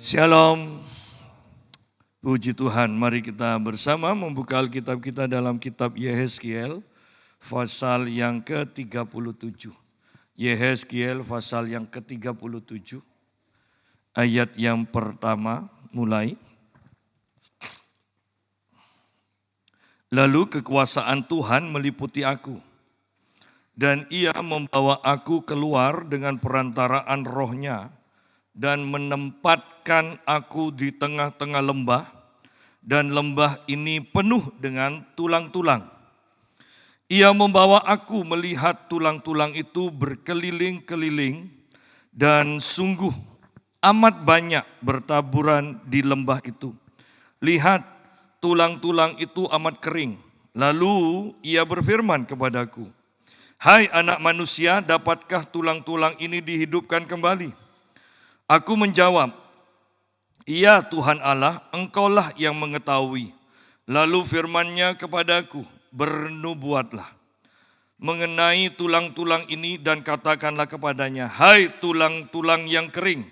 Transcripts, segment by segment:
Shalom, puji Tuhan. Mari kita bersama membuka Alkitab kita dalam kitab Yehezkiel, pasal yang ke-37. Yehezkiel pasal yang ke-37, ayat yang pertama mulai. Lalu kekuasaan Tuhan meliputi aku, dan ia membawa aku keluar dengan perantaraan rohnya, dan menempatkan aku di tengah-tengah lembah, dan lembah ini penuh dengan tulang-tulang. Ia membawa aku melihat tulang-tulang itu berkeliling-keliling, dan sungguh amat banyak bertaburan di lembah itu. Lihat, tulang-tulang itu amat kering. Lalu ia berfirman kepadaku, "Hai anak manusia, dapatkah tulang-tulang ini dihidupkan kembali?" Aku menjawab, "Ya Tuhan Allah, Engkaulah yang mengetahui." Lalu firman-Nya kepadaku, "Bernubuatlah mengenai tulang-tulang ini dan katakanlah kepadanya, hai tulang-tulang yang kering,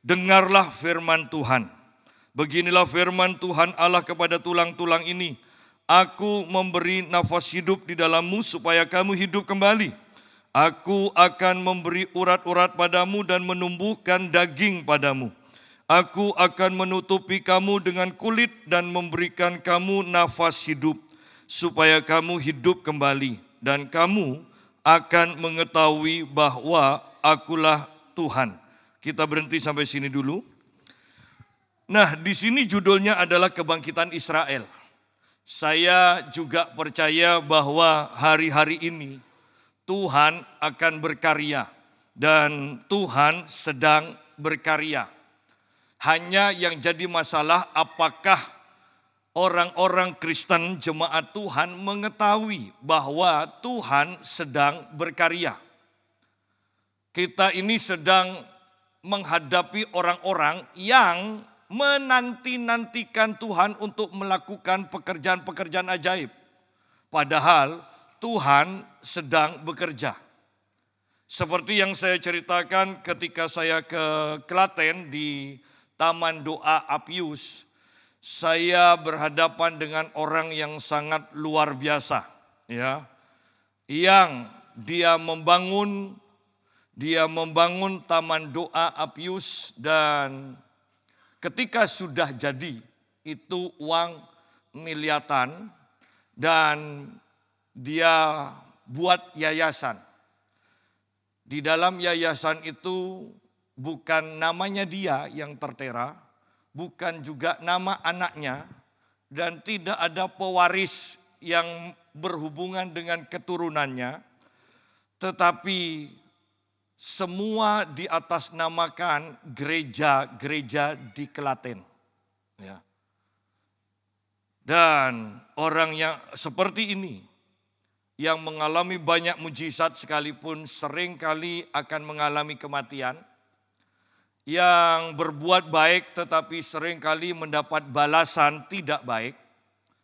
dengarlah firman Tuhan. Beginilah firman Tuhan Allah kepada tulang-tulang ini, Aku memberi nafas hidup di dalammu supaya kamu hidup kembali. Aku akan memberi urat-urat padamu dan menumbuhkan daging padamu. Aku akan menutupi kamu dengan kulit dan memberikan kamu nafas hidup, supaya kamu hidup kembali. Dan kamu akan mengetahui bahwa Akulah Tuhan." Kita berhenti sampai sini dulu. Nah, di sini judulnya adalah Kebangkitan Israel. Saya juga percaya bahwa hari-hari ini Tuhan akan berkarya dan Tuhan sedang berkarya. Hanya yang jadi masalah apakah orang-orang Kristen jemaat Tuhan mengetahui bahwa Tuhan sedang berkarya. Kita ini sedang menghadapi orang-orang yang menanti-nantikan Tuhan untuk melakukan pekerjaan-pekerjaan ajaib. Padahal Tuhan sedang bekerja. Seperti yang saya ceritakan ketika saya ke Klaten di Taman Doa Apius, saya berhadapan dengan orang yang sangat luar biasa, ya. Yang dia membangun Taman Doa Apius, dan ketika sudah jadi itu uang miliaran, dan dia buat yayasan. Di dalam yayasan itu bukan namanya dia yang tertera, bukan juga nama anaknya, dan tidak ada pewaris yang berhubungan dengan keturunannya, tetapi semua diatasnamakan gereja-gereja di Klaten. Ya. Dan orang yang seperti ini, yang mengalami banyak mujizat sekalipun seringkali akan mengalami kematian, yang berbuat baik tetapi seringkali mendapat balasan tidak baik,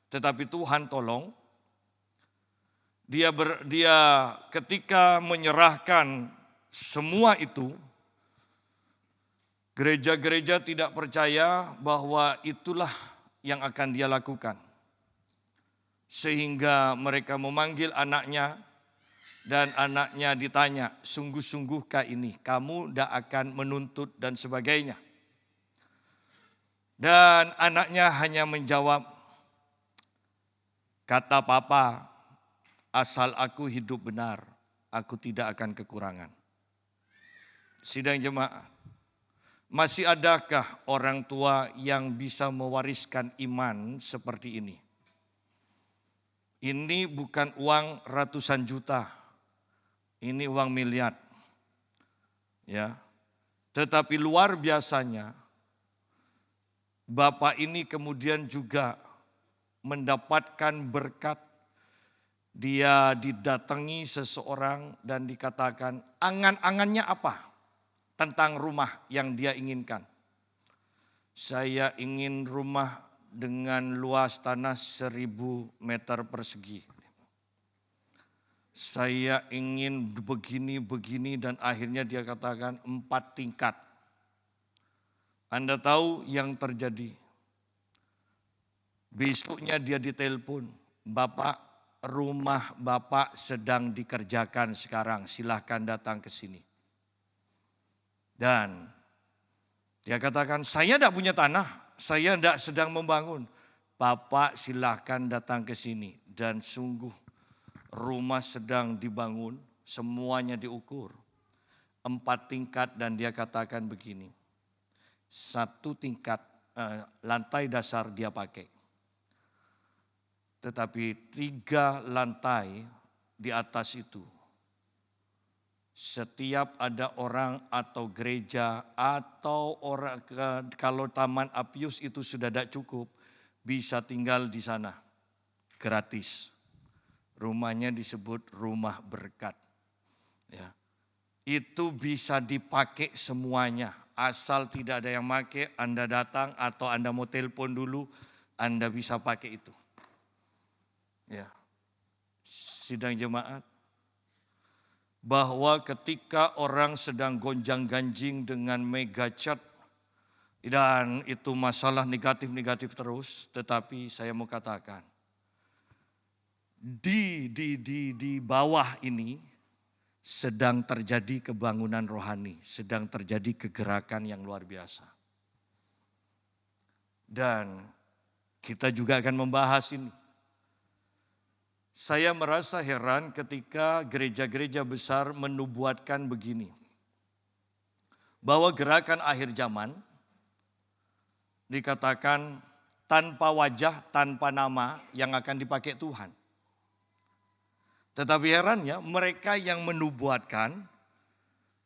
tetapi Tuhan tolong. Dia ketika menyerahkan semua itu, gereja-gereja tidak percaya bahwa itulah yang akan dia lakukan. Sehingga mereka memanggil anaknya, dan anaknya ditanya, "Sungguh-sungguhkah ini? Kamu tidak akan menuntut," dan sebagainya. Dan anaknya hanya menjawab, "Kata Papa, asal aku hidup benar, aku tidak akan kekurangan." Sidang jemaat, masih adakah orang tua yang bisa mewariskan iman seperti ini? Ini bukan uang ratusan juta, ini uang miliar. Ya. Tetapi luar biasanya, Bapak ini kemudian juga mendapatkan berkat. Dia didatangi seseorang dan dikatakan, angan-angannya apa tentang rumah yang dia inginkan. "Saya ingin rumah dengan luas tanah 1000 meter persegi. Saya ingin begini-begini," dan akhirnya dia katakan 4 tingkat. Anda tahu yang terjadi. Besoknya dia ditelepon, Bapak, rumah Bapak sedang dikerjakan sekarang, silahkan datang ke sini. Dan dia katakan, saya tidak punya tanah, saya tidak sedang membangun. Bapak silahkan datang ke sini. Dan sungguh rumah sedang dibangun, semuanya diukur. 4 tingkat dan dia katakan begini, 1 tingkat lantai dasar dia pakai. Tetapi 3 lantai di atas itu, setiap ada orang atau gereja atau orang, kalau Taman Apius itu sudah tidak cukup, bisa tinggal di sana gratis. Rumahnya disebut rumah berkat. Ya. Itu bisa dipakai semuanya. Asal tidak ada yang pakai, Anda datang atau Anda mau telepon dulu, Anda bisa pakai itu. Ya. Sidang jemaat, bahwa ketika orang sedang gonjang-ganjing dengan mega church, dan itu masalah negatif-negatif terus, tetapi saya mau katakan, di bawah ini sedang terjadi kebangunan rohani, sedang terjadi kegerakan yang luar biasa. Dan kita juga akan membahas ini. Saya merasa heran ketika gereja-gereja besar menubuatkan begini, bahwa gerakan akhir zaman dikatakan tanpa wajah, tanpa nama yang akan dipakai Tuhan. Tetapi herannya mereka yang menubuatkan,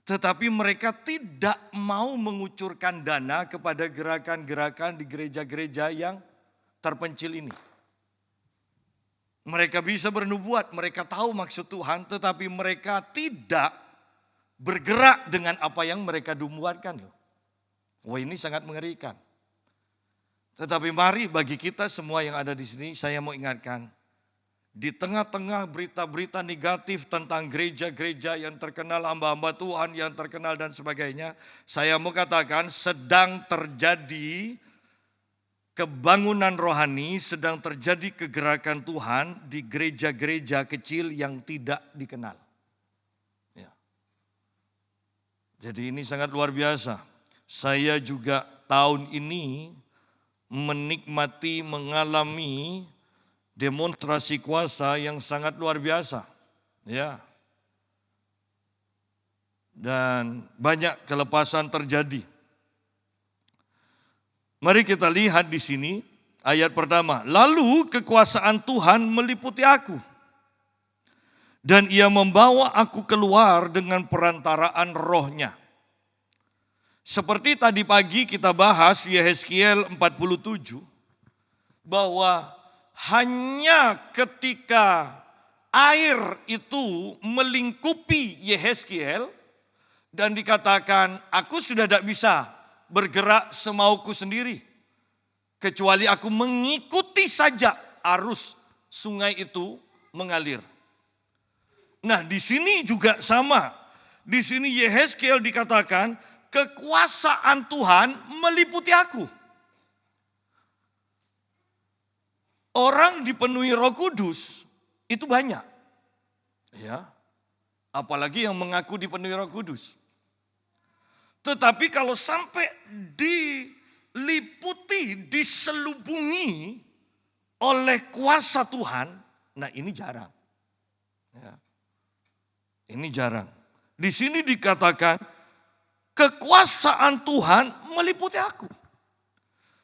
tetapi mereka tidak mau mengucurkan dana kepada gerakan-gerakan di gereja-gereja yang terpencil ini. Mereka bisa bernubuat, mereka tahu maksud Tuhan, tetapi mereka tidak bergerak dengan apa yang mereka nubuatkan. Wah, ini sangat mengerikan. Tetapi mari bagi kita semua yang ada di sini, saya mau ingatkan, di tengah-tengah berita-berita negatif tentang gereja-gereja yang terkenal, hamba-hamba Tuhan yang terkenal dan sebagainya, saya mau katakan sedang terjadi kebangunan rohani, sedang terjadi kegerakan Tuhan di gereja-gereja kecil yang tidak dikenal. Ya. Jadi ini sangat luar biasa. Saya juga tahun ini menikmati, mengalami demonstrasi kuasa yang sangat luar biasa. Ya. Dan banyak kelepasan terjadi. Mari kita lihat di sini ayat pertama. Lalu kekuasaan Tuhan meliputi aku. Dan ia membawa aku keluar dengan perantaraan rohnya. Seperti tadi pagi kita bahas Yehezkiel 47. Bahwa hanya ketika air itu melingkupi Yehezkiel. Dan dikatakan aku sudah tidak bisa bergerak semauku sendiri. Kecuali aku mengikuti saja arus sungai itu mengalir. Nah di sini juga sama. Di sini Yehezkiel dikatakan kekuasaan Tuhan meliputi aku. Orang dipenuhi Roh Kudus itu banyak. Ya. Apalagi yang mengaku dipenuhi Roh Kudus. Tetapi kalau sampai diliputi, diselubungi oleh kuasa Tuhan, nah ini jarang. Ya. Ini jarang. Di sini dikatakan kekuasaan Tuhan meliputi aku.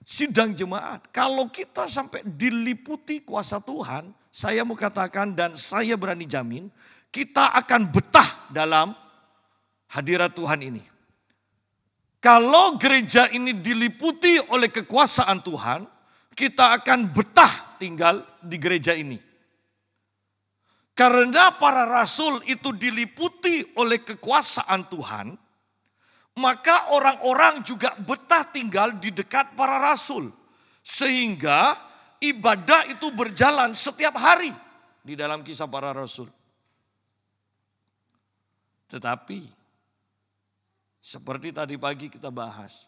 Sidang jemaat, kalau kita sampai diliputi kuasa Tuhan, saya mau katakan dan saya berani jamin, kita akan betah dalam hadirat Tuhan ini. Kalau gereja ini diliputi oleh kekuasaan Tuhan, kita akan betah tinggal di gereja ini. Karena para rasul itu diliputi oleh kekuasaan Tuhan, maka orang-orang juga betah tinggal di dekat para rasul. Sehingga ibadah itu berjalan setiap hari di dalam kisah para rasul. Tetapi seperti tadi pagi kita bahas,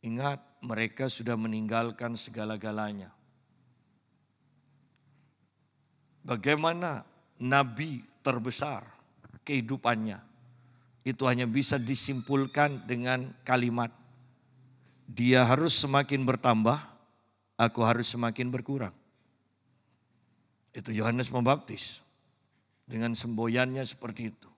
Ingat, mereka sudah meninggalkan segala-galanya. Bagaimana nabi terbesar kehidupannya? Itu hanya bisa disimpulkan dengan kalimat, dia harus semakin bertambah, aku harus semakin berkurang. Itu Yohanes Pembaptis dengan semboyannya seperti itu.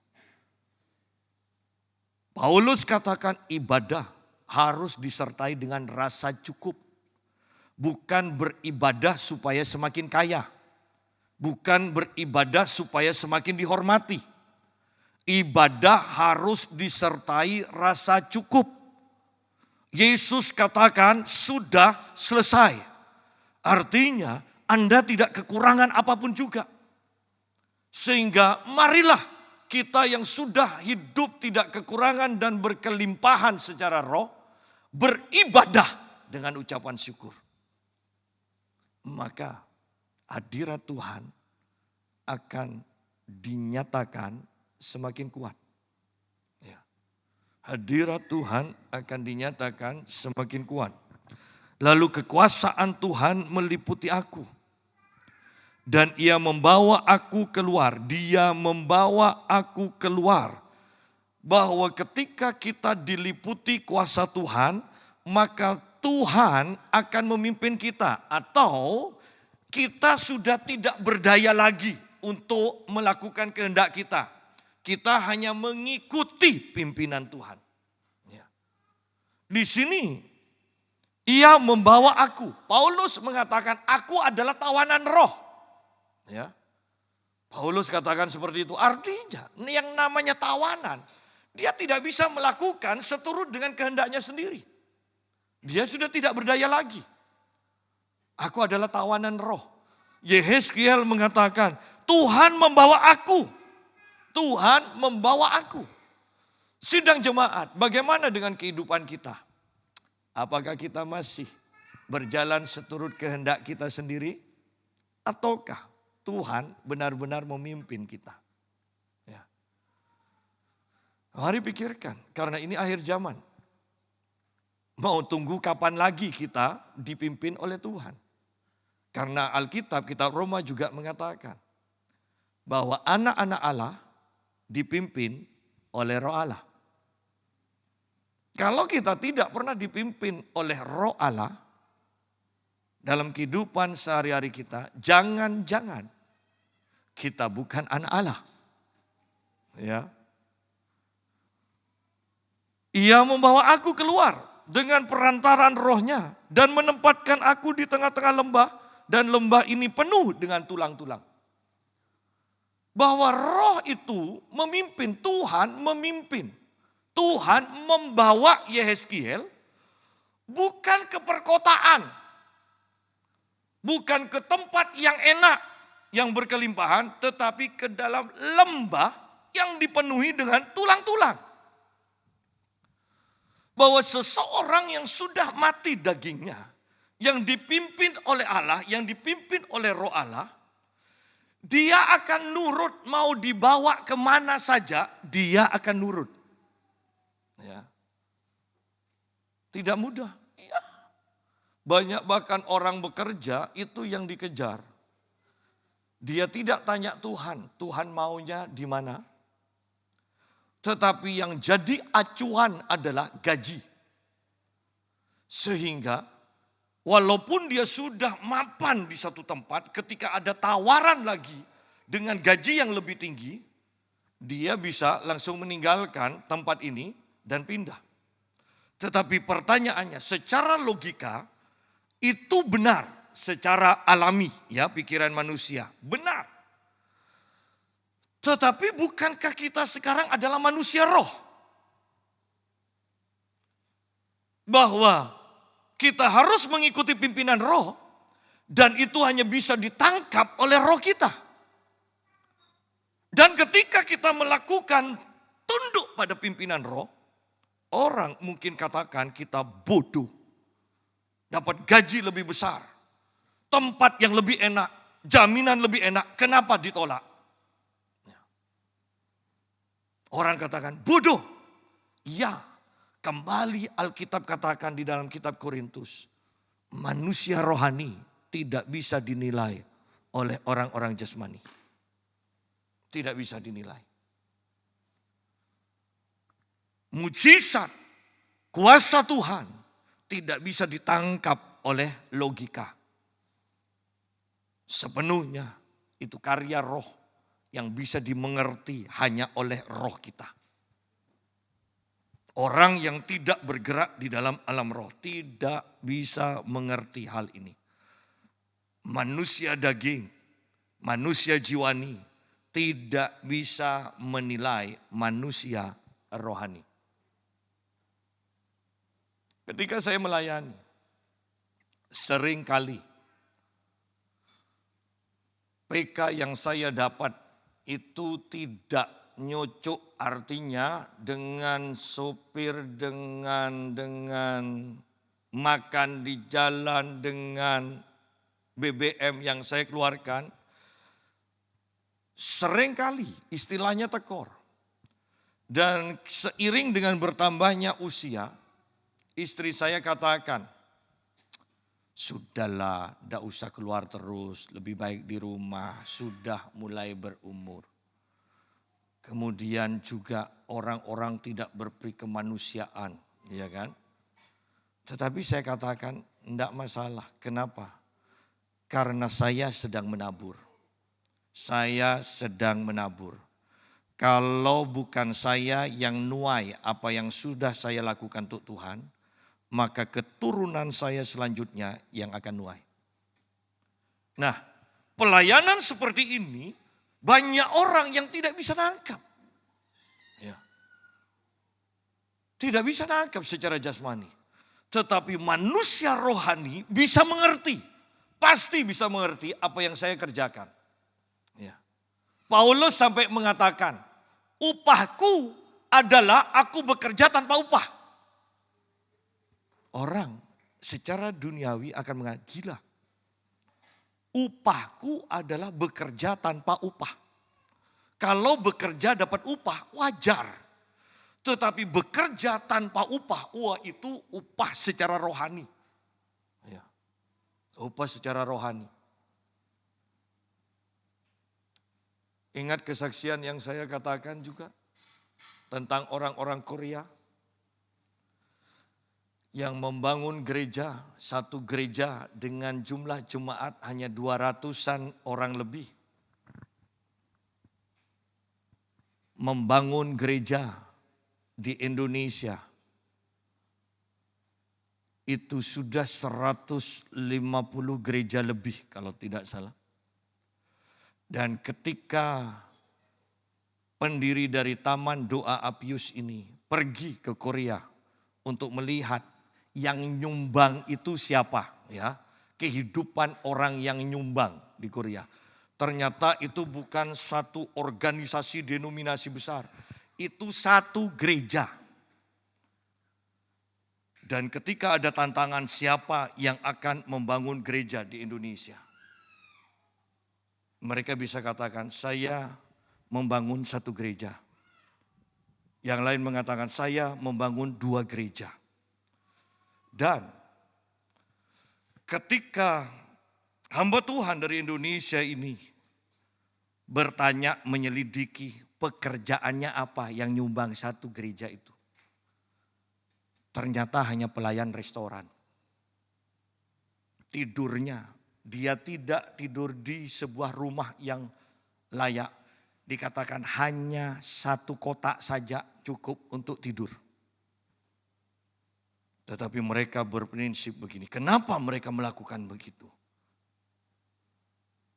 Paulus katakan ibadah harus disertai dengan rasa cukup. Bukan beribadah supaya semakin kaya. Bukan beribadah supaya semakin dihormati. Ibadah harus disertai rasa cukup. Yesus katakan sudah selesai. Artinya Anda tidak kekurangan apapun juga. Sehingga marilah kita yang sudah hidup tidak kekurangan dan berkelimpahan secara roh, beribadah dengan ucapan syukur. Maka hadirat Tuhan akan dinyatakan semakin kuat. Ya. Hadirat Tuhan akan dinyatakan semakin kuat. Lalu kekuasaan Tuhan meliputi aku. Dan ia membawa aku keluar. Dia membawa aku keluar. Bahwa ketika kita diliputi kuasa Tuhan, maka Tuhan akan memimpin kita. Atau kita sudah tidak berdaya lagi untuk melakukan kehendak kita. Kita hanya mengikuti pimpinan Tuhan. Ya. Di sini, ia membawa aku. Paulus mengatakan, aku adalah tawanan roh. Ya, Paulus katakan seperti itu. Artinya yang namanya tawanan, dia tidak bisa melakukan seturut dengan kehendaknya sendiri. Dia sudah tidak berdaya lagi. Aku adalah tawanan roh. Yehezkiel mengatakan, Tuhan membawa aku. Tuhan membawa aku. Sidang jemaat, bagaimana dengan kehidupan kita? Apakah kita masih berjalan seturut kehendak kita sendiri? Ataukah Tuhan benar-benar memimpin kita? Ya. Mari pikirkan, karena ini akhir zaman. Mau tunggu kapan lagi kita dipimpin oleh Tuhan? Karena Alkitab, kitab Roma juga mengatakan bahwa anak-anak Allah dipimpin oleh Roh Allah. Kalau kita tidak pernah dipimpin oleh Roh Allah dalam kehidupan sehari-hari kita, jangan-jangan kita bukan anak Allah. Ya. Ia membawa aku keluar dengan perantaran rohnya dan menempatkan aku di tengah-tengah lembah dan lembah ini penuh dengan tulang-tulang. Bahwa roh itu memimpin, Tuhan memimpin. Tuhan membawa Yehezkiel bukan ke perkotaan. Bukan ke tempat yang enak, yang berkelimpahan, tetapi ke dalam lembah yang dipenuhi dengan tulang-tulang. Bahwa seseorang yang sudah mati dagingnya, yang dipimpin oleh Allah, yang dipimpin oleh Roh Allah, dia akan nurut, mau dibawa kemana saja, dia akan nurut. Ya. Tidak mudah. Ya. Banyak bahkan orang bekerja itu yang dikejar. Dia tidak tanya Tuhan, Tuhan maunya di mana? Tetapi yang jadi acuan adalah gaji. Sehingga walaupun dia sudah mapan di satu tempat, ketika ada tawaran lagi dengan gaji yang lebih tinggi, dia bisa langsung meninggalkan tempat ini dan pindah. Tetapi pertanyaannya, secara logika itu benar. Secara alami, ya, pikiran manusia benar. Tetapi bukankah kita sekarang adalah manusia roh? Bahwa kita harus mengikuti pimpinan roh dan itu hanya bisa ditangkap oleh roh kita. Dan ketika kita melakukan tunduk pada pimpinan roh, orang mungkin katakan kita bodoh. Dapat gaji lebih besar. Tempat yang lebih enak, jaminan lebih enak, kenapa ditolak? Orang katakan, bodoh. Iya, Kembali Alkitab katakan di dalam kitab Korintus, manusia rohani tidak bisa dinilai oleh orang-orang jasmani. Tidak bisa dinilai. Mujizat, kuasa Tuhan tidak bisa ditangkap oleh logika. Sepenuhnya itu karya roh yang bisa dimengerti hanya oleh roh kita. Orang yang tidak bergerak di dalam alam roh tidak bisa mengerti hal ini. Manusia daging, manusia jiwani tidak bisa menilai manusia rohani. Ketika saya melayani, seringkali PK yang saya dapat itu tidak nyocok, artinya dengan sopir, dengan makan di jalan, dengan BBM yang saya keluarkan. Seringkali istilahnya tekor. Dan seiring dengan bertambahnya usia, istri saya katakan, sudahlah, tidak usah keluar terus, lebih baik di rumah, sudah mulai berumur. Kemudian juga orang-orang tidak berperi kemanusiaan, ya kan? Tetapi saya katakan, tidak masalah. Kenapa? Karena saya sedang menabur. Saya sedang menabur. Kalau bukan saya yang nuai apa yang sudah saya lakukan untuk Tuhan, maka keturunan saya selanjutnya yang akan nuai. Nah, pelayanan seperti ini banyak orang yang tidak bisa nangkap. Ya. Tidak bisa nangkap secara jasmani. Tetapi manusia rohani bisa mengerti. Pasti bisa mengerti apa yang saya kerjakan. Ya. Paulus sampai mengatakan, upahku adalah aku bekerja tanpa upah. Orang secara duniawi akan mengatakan, gila. Upahku adalah bekerja tanpa upah. Kalau bekerja dapat upah, wajar. Tetapi bekerja tanpa upah, wah itu upah secara rohani. Ya. Upah secara rohani. Ingat kesaksian yang saya katakan juga tentang orang-orang Korea yang membangun gereja, satu gereja dengan jumlah jemaat hanya 200-an orang lebih. Membangun gereja di Indonesia itu sudah 150 gereja lebih kalau tidak salah. Dan ketika pendiri dari Taman Doa Apius ini pergi ke Korea untuk melihat yang nyumbang itu siapa, ya, kehidupan orang yang nyumbang di Korea. Ternyata itu bukan satu organisasi denominasi besar, itu satu gereja. Dan ketika ada tantangan siapa yang akan membangun gereja di Indonesia, mereka bisa katakan saya membangun satu gereja. Yang lain mengatakan saya membangun 2 gereja. Dan ketika hamba Tuhan dari Indonesia ini bertanya, menyelidiki pekerjaannya apa yang nyumbang satu gereja itu. Ternyata hanya pelayan restoran. Tidurnya, dia tidak tidur di sebuah rumah yang layak. Dikatakan hanya satu kotak saja cukup untuk tidur. Tetapi mereka berprinsip begini. Kenapa mereka melakukan begitu?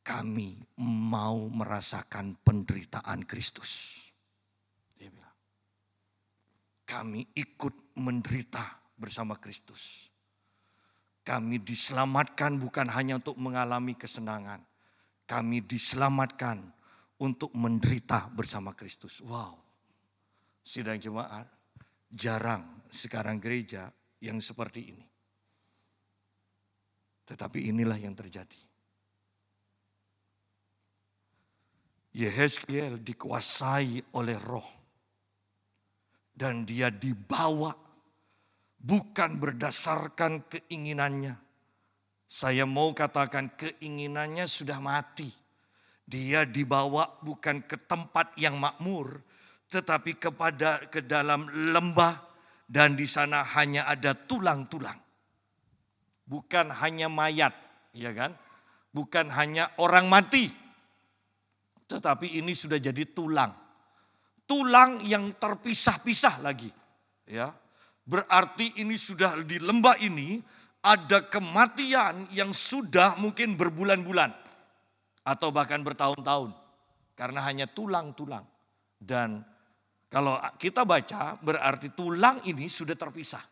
Kami mau merasakan penderitaan Kristus. Dia bilang. Kami ikut menderita bersama Kristus. Kami diselamatkan bukan hanya untuk mengalami kesenangan. Kami diselamatkan untuk menderita bersama Kristus. Wow. Sidang jemaat, jarang sekarang gereja yang seperti ini. Tetapi inilah yang terjadi. Yehezkiel dikuasai oleh roh. Dan dia dibawa bukan berdasarkan keinginannya. Saya mau katakan keinginannya sudah mati. Dia dibawa bukan ke tempat yang makmur, tetapi ke dalam lembah, dan di sana hanya ada tulang-tulang. Bukan hanya mayat, ya kan? Bukan hanya orang mati, tetapi ini sudah jadi tulang. Tulang yang terpisah-pisah lagi, ya. Berarti ini sudah di lembah ini ada kematian yang sudah mungkin berbulan-bulan atau bahkan bertahun-tahun karena hanya tulang-tulang. Dan kalau kita baca berarti tulang ini sudah terpisah.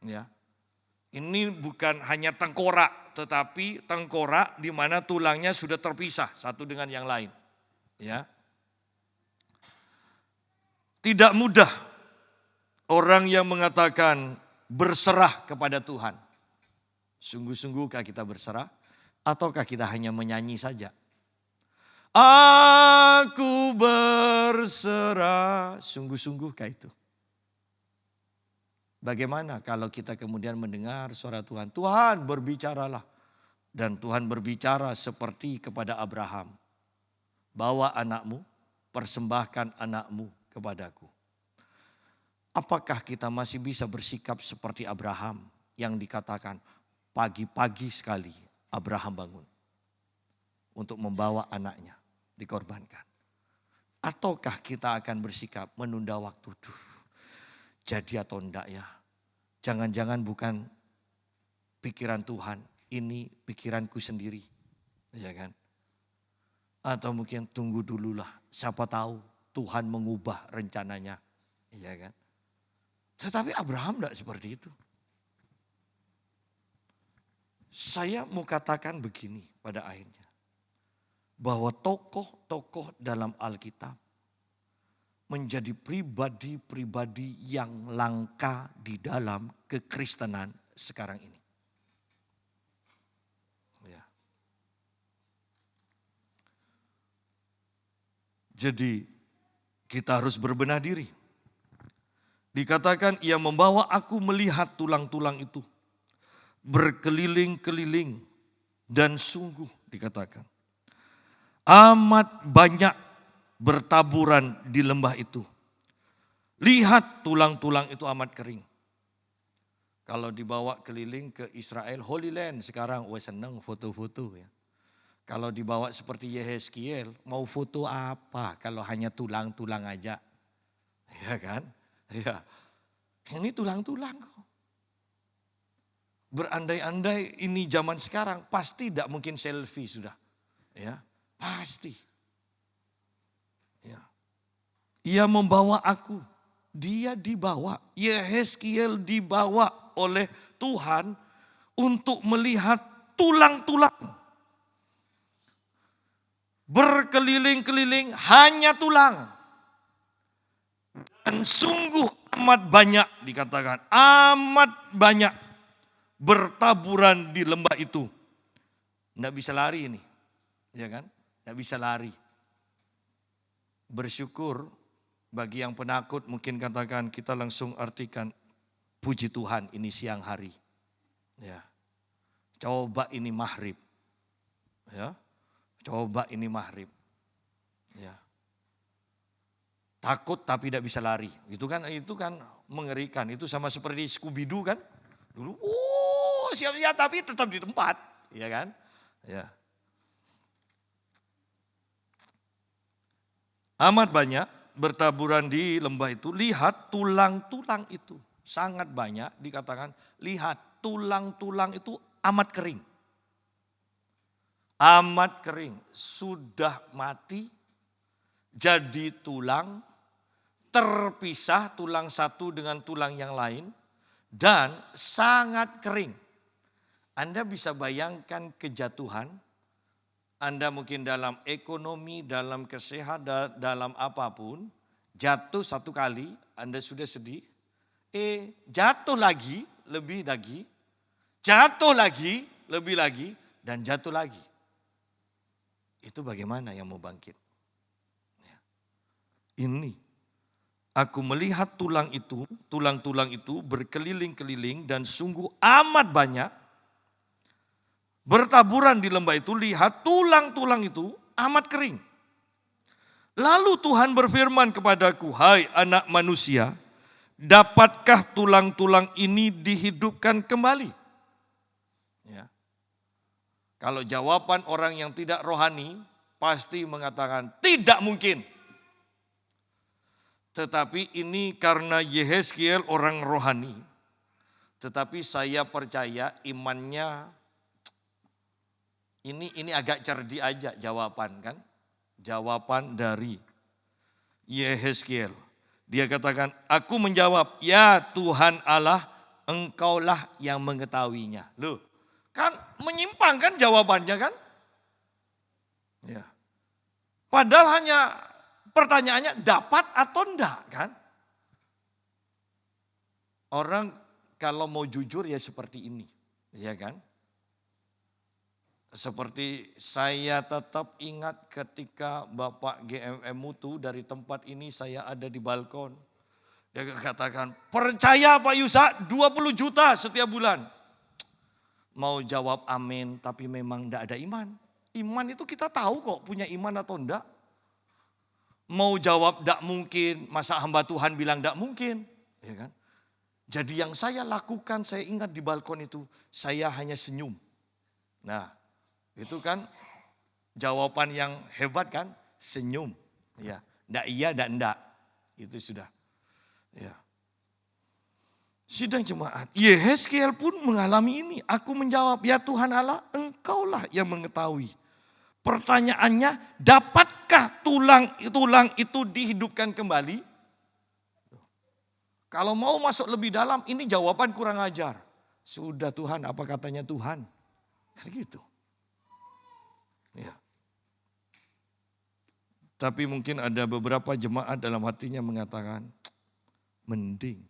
Ya. Ini bukan hanya tengkorak, tetapi tengkorak di mana tulangnya sudah terpisah satu dengan yang lain. Ya. Tidak mudah orang yang mengatakan berserah kepada Tuhan. Sungguh-sungguhkah kita berserah ataukah kita hanya menyanyi saja? Aku berserah, sungguh-sungguhkah itu? Bagaimana kalau kita kemudian mendengar suara Tuhan? Tuhan berbicaralah. Dan Tuhan berbicara seperti kepada Abraham. Bawa anakmu, persembahkan anakmu kepadaku. Apakah kita masih bisa bersikap seperti Abraham yang dikatakan pagi-pagi sekali Abraham bangun untuk membawa anaknya dikorbankan? Ataukah kita akan bersikap menunda waktu? Jadi atau enggak ya? Jangan-jangan bukan pikiran Tuhan, ini pikiranku sendiri. Ya kan? Atau mungkin tunggu dululah, siapa tahu Tuhan mengubah rencananya. Ya kan? Tetapi Abraham enggak seperti itu. Saya mau katakan begini pada akhirnya. Bahwa tokoh-tokoh dalam Alkitab menjadi pribadi-pribadi yang langka di dalam kekristenan sekarang ini. Ya. Jadi kita harus berbenah diri. Dikatakan ia membawa aku melihat tulang-tulang itu. Berkeliling-keliling dan sungguh dikatakan. Amat banyak bertaburan di lembah itu. Lihat tulang-tulang itu amat kering. Kalau dibawa keliling ke Israel, Holy Land sekarang, seneng foto-foto ya. Kalau dibawa seperti Yehezkiel, mau foto apa kalau hanya tulang-tulang aja. Ya kan? Ya. Ini tulang-tulang kok. Berandai-andai ini zaman sekarang pasti tidak mungkin selfie sudah. Ya, pasti. Ya. Ia membawa aku, dia dibawa, Yehezkiel dibawa oleh Tuhan untuk melihat tulang-tulang. Berkeliling-keliling hanya tulang. Dan sungguh amat banyak dikatakan, amat banyak bertaburan di lembah itu. Tidak bisa lari ini, ya kan? Tidak bisa lari. Bersyukur bagi yang penakut mungkin katakan kita langsung artikan puji Tuhan ini siang hari. Ya. Coba ini maghrib. Ya. Coba ini maghrib. Ya. Takut tapi tidak bisa lari. Itu kan mengerikan. Itu sama seperti Scooby-Doo kan? Dulu siap-siap tapi tetap di tempat, ya kan? Ya. Amat banyak bertaburan di lembah itu, lihat tulang-tulang itu. Sangat banyak dikatakan, lihat tulang-tulang itu amat kering. Amat kering, sudah mati, jadi tulang, terpisah tulang satu dengan tulang yang lain, dan sangat kering. Anda bisa bayangkan kejatuhan, Anda mungkin dalam ekonomi, dalam kesehatan, dalam apapun, jatuh satu kali, Anda sudah sedih, jatuh lagi, lebih lagi, jatuh lagi, lebih lagi, dan jatuh lagi. Itu bagaimana yang mau bangkit? Ini Aku melihat tulang-tulang itu berkeliling-keliling dan sungguh amat banyak. Bertaburan di lembah itu, lihat tulang-tulang itu amat kering. Lalu Tuhan berfirman kepadaku, hai anak manusia, dapatkah tulang-tulang ini dihidupkan kembali? Ya. Kalau jawaban orang yang tidak rohani, pasti mengatakan tidak mungkin. Tetapi ini karena Yehezkiel orang rohani. Tetapi saya percaya imannya ini agak cerdik aja jawaban kan. Jawaban dari Yehezkiel. Dia katakan, aku menjawab, ya Tuhan Allah, engkaulah yang mengetahuinya. Loh, kan menyimpang kan jawabannya kan? Ya. Padahal hanya pertanyaannya dapat atau enggak kan? Orang kalau mau jujur ya seperti ini, ya kan? Seperti saya tetap ingat ketika Bapak GMM Mutu dari tempat ini saya ada di balkon. Dia katakan, percaya Pak Yusa 20 juta setiap bulan. Mau jawab amin tapi memang enggak ada iman. Iman itu kita tahu kok punya iman atau enggak. Mau jawab enggak mungkin, masa hamba Tuhan bilang enggak mungkin. Ya kan? Jadi yang saya lakukan, saya ingat di balkon itu, saya hanya senyum. Nah, itu kan jawaban yang hebat kan, senyum. Ya, enggak iya, enggak. Itu sudah. Ya. Sidang jemaat, Yehezkiel pun mengalami ini. Aku menjawab, ya Tuhan Allah, engkaulah yang mengetahui. Pertanyaannya, dapatkah tulang itu dihidupkan kembali? Kalau mau masuk lebih dalam, ini jawaban kurang ajar. Sudah Tuhan, apa katanya Tuhan? Kan gitu. Ya. Tapi mungkin ada beberapa jemaat dalam hatinya mengatakan, mending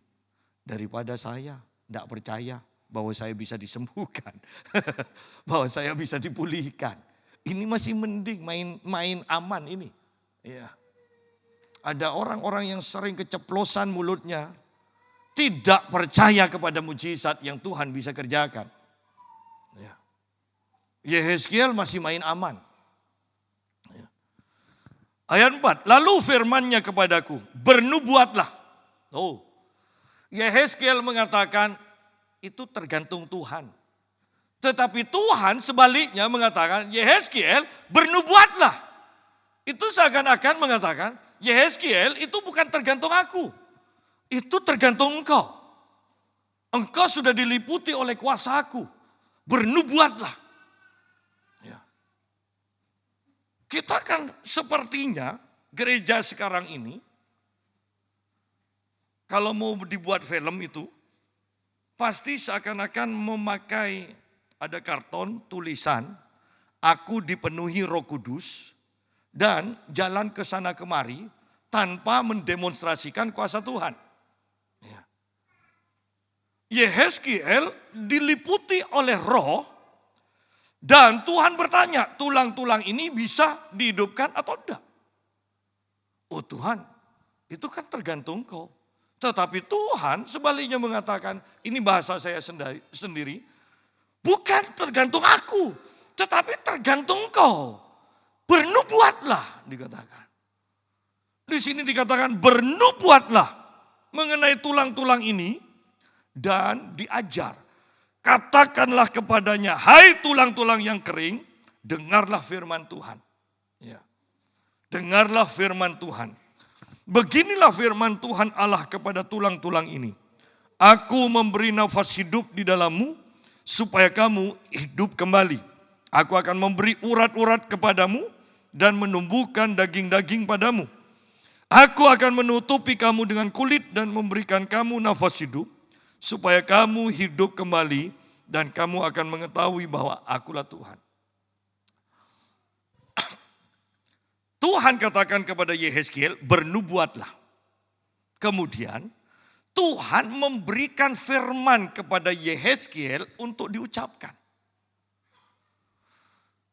daripada saya tidak percaya bahwa saya bisa disembuhkan. Bahwa saya bisa dipulihkan. Ini masih mending main aman ini. Ya. Ada orang-orang yang sering keceplosan mulutnya. Tidak percaya kepada mujizat yang Tuhan bisa kerjakan. Ya. Yehezkiel masih main aman. Ya. Ayat 4, lalu firman-Nya kepadaku, bernubuatlah. Oh, Yehezkiel mengatakan itu tergantung Tuhan. Tetapi Tuhan sebaliknya mengatakan, Yehezkiel bernubuatlah. Itu seakan-akan mengatakan, Yehezkiel itu bukan tergantung aku. Itu tergantung engkau. Engkau sudah diliputi oleh kuasa-Ku. Bernubuatlah. Ya. Kita kan sepertinya gereja sekarang ini, kalau mau dibuat film itu, pasti seakan-akan memakai ada karton tulisan, aku dipenuhi Roh Kudus, dan jalan ke sana kemari tanpa mendemonstrasikan kuasa Tuhan. Yehezkiel diliputi oleh roh dan Tuhan bertanya, tulang-tulang ini bisa dihidupkan atau tidak? Oh Tuhan, itu kan tergantung kau. Tetapi Tuhan sebaliknya mengatakan, ini bahasa saya sendiri, bukan tergantung aku, tetapi tergantung kau. Bernubuatlah dikatakan. Di sini dikatakan bernubuatlah mengenai tulang-tulang ini. Dan diajar, katakanlah kepadanya, hai tulang-tulang yang kering, dengarlah firman Tuhan. Ya. Dengarlah firman Tuhan. Beginilah firman Tuhan Allah kepada tulang-tulang ini. Aku memberi nafas hidup di dalammu, supaya kamu hidup kembali. Aku akan memberi urat-urat kepadamu, dan menumbuhkan daging-daging padamu. Aku akan menutupi kamu dengan kulit, dan memberikan kamu nafas hidup, supaya kamu hidup kembali dan kamu akan mengetahui bahwa akulah Tuhan. Tuhan katakan kepada Yehezkiel, bernubuatlah. Kemudian Tuhan memberikan firman kepada Yehezkiel untuk diucapkan.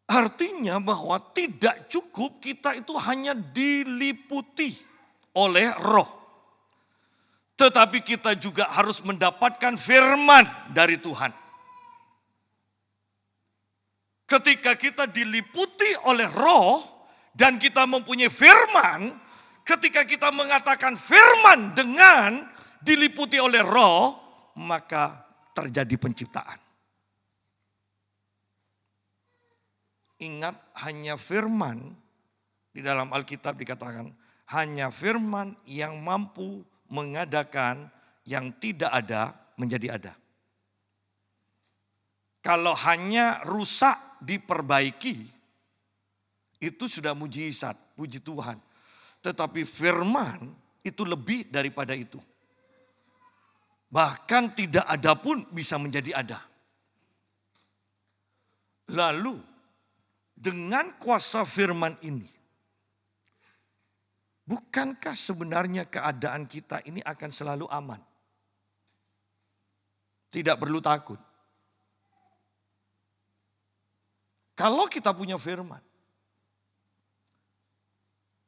Artinya bahwa tidak cukup kita itu hanya diliputi oleh roh. Tetapi kita juga harus mendapatkan firman dari Tuhan. Ketika kita diliputi oleh Roh dan kita mempunyai firman, ketika kita mengatakan firman dengan diliputi oleh Roh, maka terjadi penciptaan. Ingat, hanya firman, di dalam Alkitab dikatakan, hanya firman yang mampu mengadakan yang tidak ada menjadi ada. Kalau hanya rusak diperbaiki, itu sudah mujizat, puji Tuhan. Tetapi firman itu lebih daripada itu. Bahkan tidak ada pun bisa menjadi ada. Lalu dengan kuasa firman ini, bukankah sebenarnya keadaan kita ini akan selalu aman? Tidak perlu takut. Kalau kita punya firman,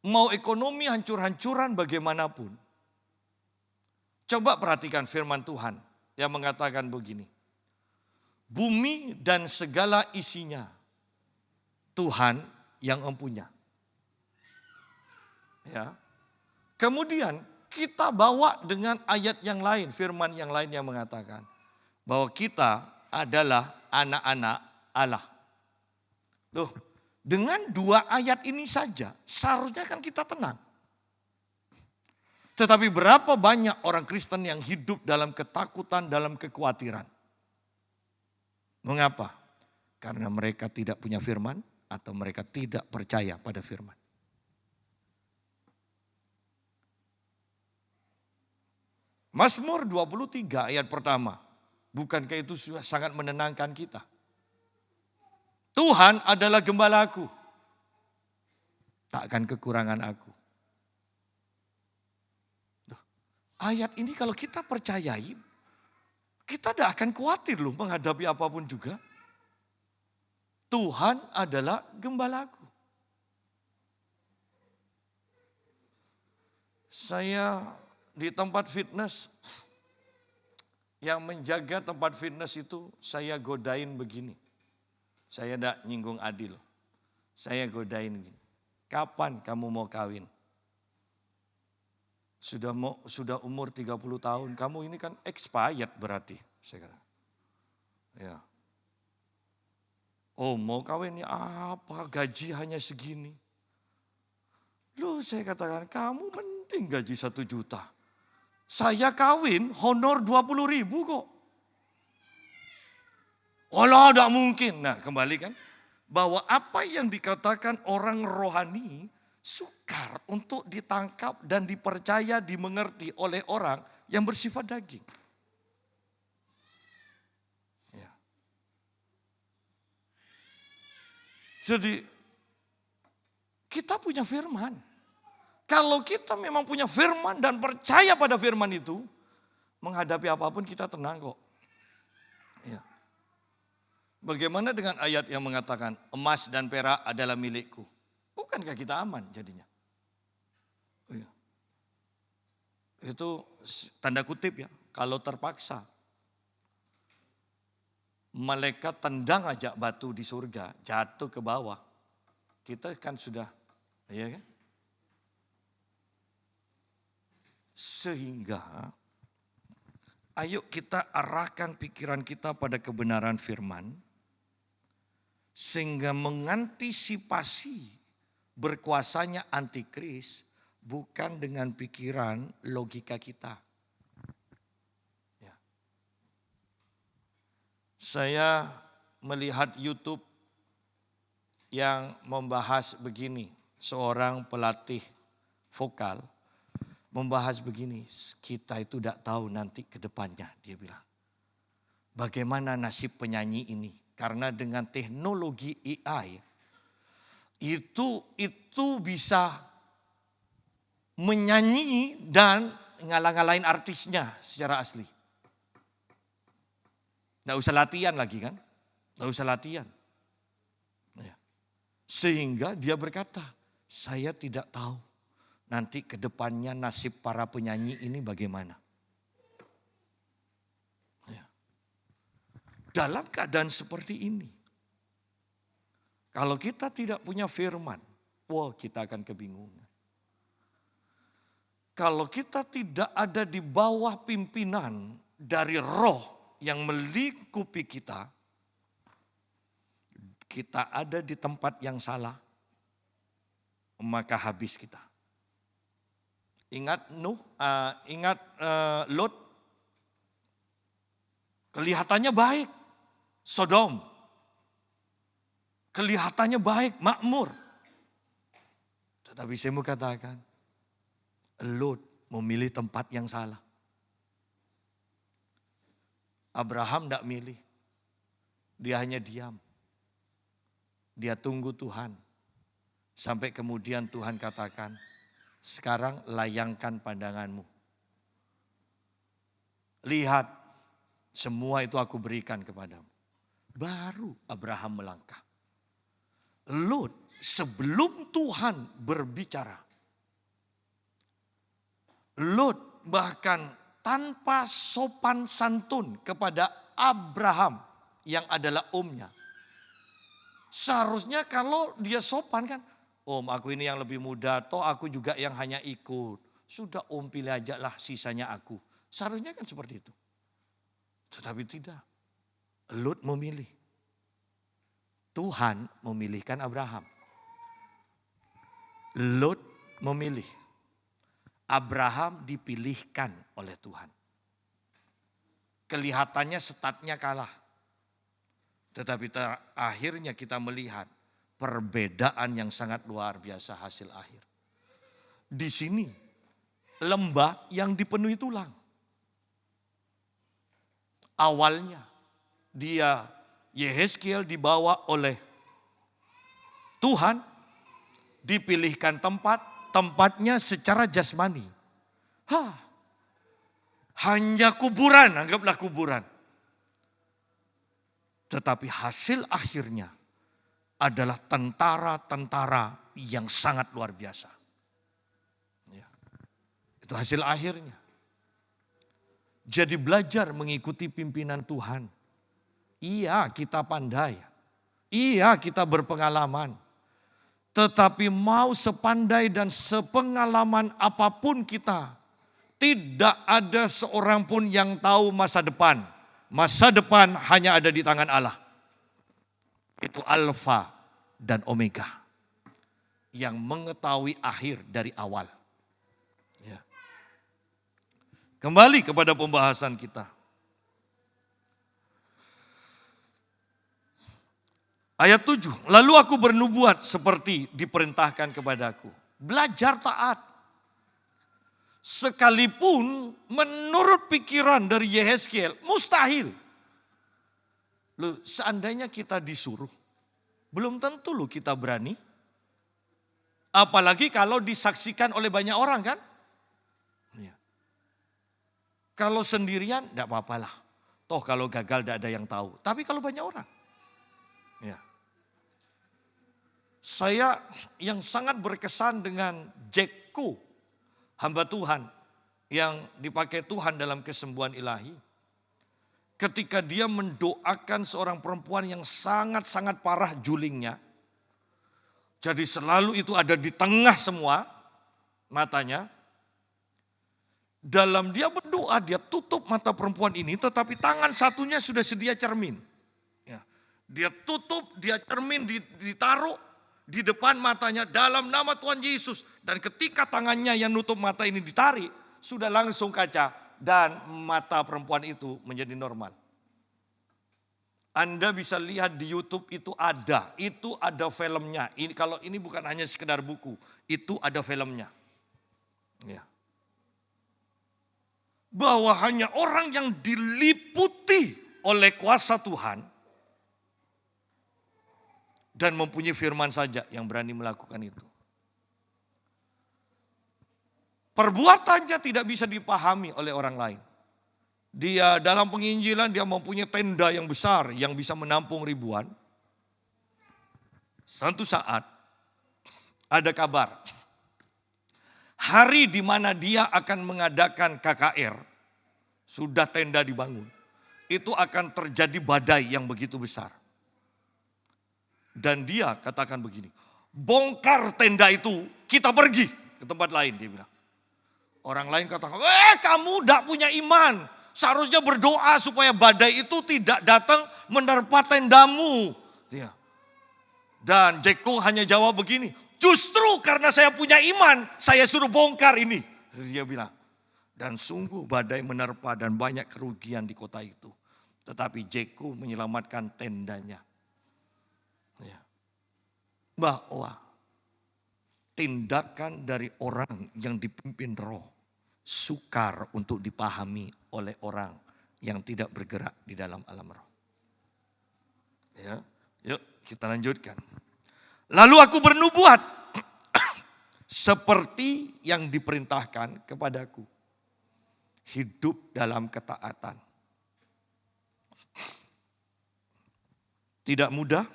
mau ekonomi hancur-hancuran bagaimanapun, coba perhatikan firman Tuhan yang mengatakan begini. Bumi dan segala isinya Tuhan yang mempunyai. Ya. Kemudian kita bawa dengan ayat yang lain, firman yang lain yang mengatakan bahwa kita adalah anak-anak Allah. Loh, dengan dua ayat ini saja seharusnya kan kita tenang. Tetapi berapa banyak orang Kristen yang hidup dalam ketakutan, dalam kekhawatiran. Mengapa? Karena mereka tidak punya firman atau mereka tidak percaya pada firman. Mazmur 23 ayat pertama. Bukankah itu sangat menenangkan kita? Tuhan adalah gembalaku. Takkan kekurangan aku. Ayat ini kalau kita percayai, kita tidak akan khawatir loh menghadapi apapun juga. Tuhan adalah gembalaku. Saya di tempat fitness, yang menjaga tempat fitness itu saya godain begini. Saya tidak nyinggung Adil. Saya godain begini. Kapan kamu mau kawin? Sudah umur 30 tahun, kamu ini kan expired berarti. Saya kata. Ya. Oh, mau kawin ya apa? Gaji hanya segini. Loh, saya katakan, kamu mending gaji 1 juta. Saya kawin honor 20.000 kok. Allah, tidak mungkin. Nah, kembali kan. Bahwa apa yang dikatakan orang rohani sukar untuk ditangkap dan dipercaya, dimengerti oleh orang yang bersifat daging. Ya. Jadi kita punya firman. Kalau kita memang punya firman dan percaya pada firman itu, menghadapi apapun kita tenang kok. Ya. Bagaimana dengan ayat yang mengatakan emas dan perak adalah milikku? Bukankah kita aman jadinya? Ya. Itu tanda kutip ya, kalau terpaksa. Malaikat tendang aja batu di surga, jatuh ke bawah. Kita kan sudah, ya kan? Sehingga ayo kita arahkan pikiran kita pada kebenaran firman. Sehingga mengantisipasi berkuasanya antikris bukan dengan pikiran logika kita. Ya. Saya melihat YouTube yang membahas begini. Seorang pelatih vokal membahas begini. Kita itu tidak tahu nanti ke depannya, dia bilang. Bagaimana nasib penyanyi ini? Karena dengan teknologi AI itu bisa menyanyi dan ngalah-ngalahin artisnya secara asli. Nggak usah latihan lagi kan? Nggak usah latihan. Sehingga dia berkata, saya tidak tahu nanti ke depannya nasib para penyanyi ini bagaimana. dalam keadaan seperti ini, kalau kita tidak punya firman, kita akan kebingungan. Kalau kita tidak ada di bawah pimpinan dari roh yang melingkupi kita ada di tempat yang salah, maka habis kita. Ingat Lot, kelihatannya baik, Sodom, kelihatannya baik, makmur. Tetapi saya mau katakan, Lot memilih tempat yang salah. Abraham tidak milih, dia hanya diam. Dia tunggu Tuhan, sampai kemudian Tuhan katakan, sekarang layangkan pandanganmu. Lihat, semua itu aku berikan kepadamu. Baru Abraham melangkah. Lot sebelum Tuhan berbicara, Lot bahkan tanpa sopan santun kepada Abraham yang adalah omnya. Seharusnya kalau dia sopan kan, Om aku ini yang lebih muda, toh aku juga yang hanya ikut. Sudah Om pilih aja lah sisanya aku. Seharusnya kan seperti itu. Tetapi tidak. Lot memilih. Tuhan memilihkan Abraham. Lot memilih. Abraham dipilihkan oleh Tuhan. Kelihatannya statnya kalah. Tetapi akhirnya kita melihat perbedaan yang sangat luar biasa hasil akhir. Di sini lembah yang dipenuhi tulang. Awalnya dia Yehezkiel dibawa oleh Tuhan, dipilihkan tempatnya secara jasmani. Hanya kuburan, anggaplah kuburan. Tetapi hasil akhirnya adalah tentara-tentara yang sangat luar biasa. Ya. Itu hasil akhirnya. Jadi belajar mengikuti pimpinan Tuhan. Iya kita pandai. Iya kita berpengalaman. Tetapi mau sepandai dan sepengalaman apapun kita, tidak ada seorang pun yang tahu masa depan. Masa depan hanya ada di tangan Allah. Itu Alfa dan Omega. Yang mengetahui akhir dari awal. Ya. Kembali kepada pembahasan kita. Ayat 7. Lalu aku bernubuat seperti diperintahkan kepadaku. Belajar taat. Sekalipun menurut pikiran dari Yehezkiel mustahil. Loh, seandainya kita disuruh, belum tentu loh kita berani. Apalagi kalau disaksikan oleh banyak orang kan. Ya. Kalau sendirian tidak apa-apalah. Toh kalau gagal tidak ada yang tahu. Tapi kalau banyak orang. Ya. Saya yang sangat berkesan dengan Jekko, hamba Tuhan yang dipakai Tuhan dalam kesembuhan ilahi. Ketika dia mendoakan seorang perempuan yang sangat-sangat parah julingnya. Jadi selalu itu ada di tengah semua matanya. Dalam dia berdoa, dia tutup mata perempuan ini, tetapi tangan satunya sudah sedia cermin. Ya. Dia tutup, dia cermin ditaruh di depan matanya dalam nama Tuhan Yesus. Dan ketika tangannya yang nutup mata ini ditarik, sudah langsung kaca dan mata perempuan itu menjadi normal. Anda bisa lihat di YouTube itu ada filmnya. Ini kalau ini bukan hanya sekedar buku, itu ada filmnya. Ya. Bahwa hanya orang yang diliputi oleh kuasa Tuhan dan mempunyai firman saja yang berani melakukan itu. Perbuatannya tidak bisa dipahami oleh orang lain. Dia dalam penginjilan dia mempunyai tenda yang besar yang bisa menampung ribuan. Suatu saat ada kabar. Hari di mana dia akan mengadakan KKR, sudah tenda dibangun. itu akan terjadi badai yang begitu besar. Dan dia katakan begini, bongkar tenda itu, kita pergi ke tempat lain, dia bilang. Orang lain katakan, kamu tidak punya iman. Seharusnya berdoa supaya badai itu tidak datang menerpa tendamu. Dan Jeko hanya jawab begini, justru karena saya punya iman, saya suruh bongkar ini. Dia bilang, dan sungguh badai menerpa dan banyak kerugian di kota itu. Tetapi Jeko menyelamatkan tendanya. Bahwa tindakan dari orang yang dipimpin roh sukar untuk dipahami oleh orang yang tidak bergerak di dalam alam roh. Ya, yuk kita lanjutkan. Lalu aku bernubuat seperti yang diperintahkan kepadaku. Hidup dalam ketaatan. Tidak mudah,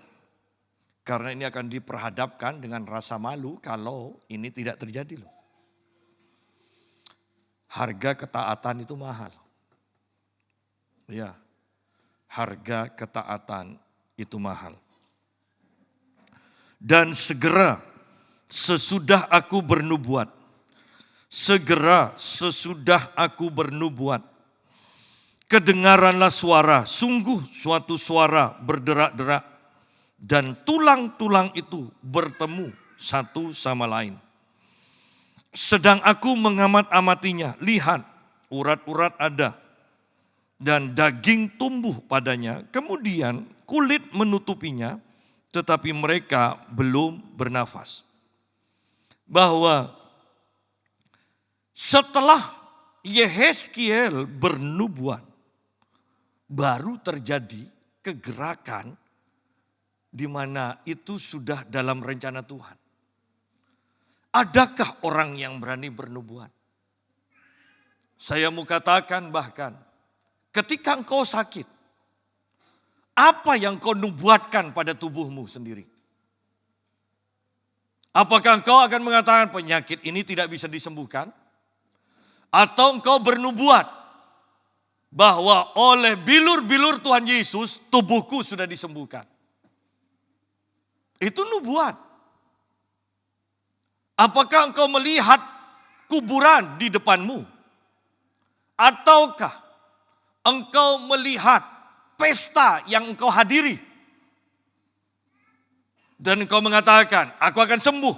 karena ini akan diperhadapkan dengan rasa malu kalau ini tidak terjadi loh. Harga ketaatan itu mahal. Ya, harga ketaatan itu mahal. Dan segera sesudah aku bernubuat, kedengaranlah suara, sungguh suatu suara berderak-derak. Dan tulang-tulang itu bertemu satu sama lain. Sedang aku mengamat-amatinya, lihat urat-urat ada dan daging tumbuh padanya. Kemudian kulit menutupinya, tetapi mereka belum bernafas. Bahwa setelah Yehezkiel bernubuat, baru terjadi kegerakan di mana itu sudah dalam rencana Tuhan. Adakah orang yang berani bernubuat? Saya mau katakan bahkan ketika engkau sakit, apa yang kau nubuatkan pada tubuhmu sendiri? Apakah engkau akan mengatakan penyakit ini tidak bisa disembuhkan? Atau engkau bernubuat bahwa oleh bilur-bilur Tuhan Yesus tubuhku sudah disembuhkan? Itu nubuat. Apakah engkau melihat kuburan di depanmu? Ataukah engkau melihat pesta yang engkau hadiri? Dan engkau mengatakan, aku akan sembuh.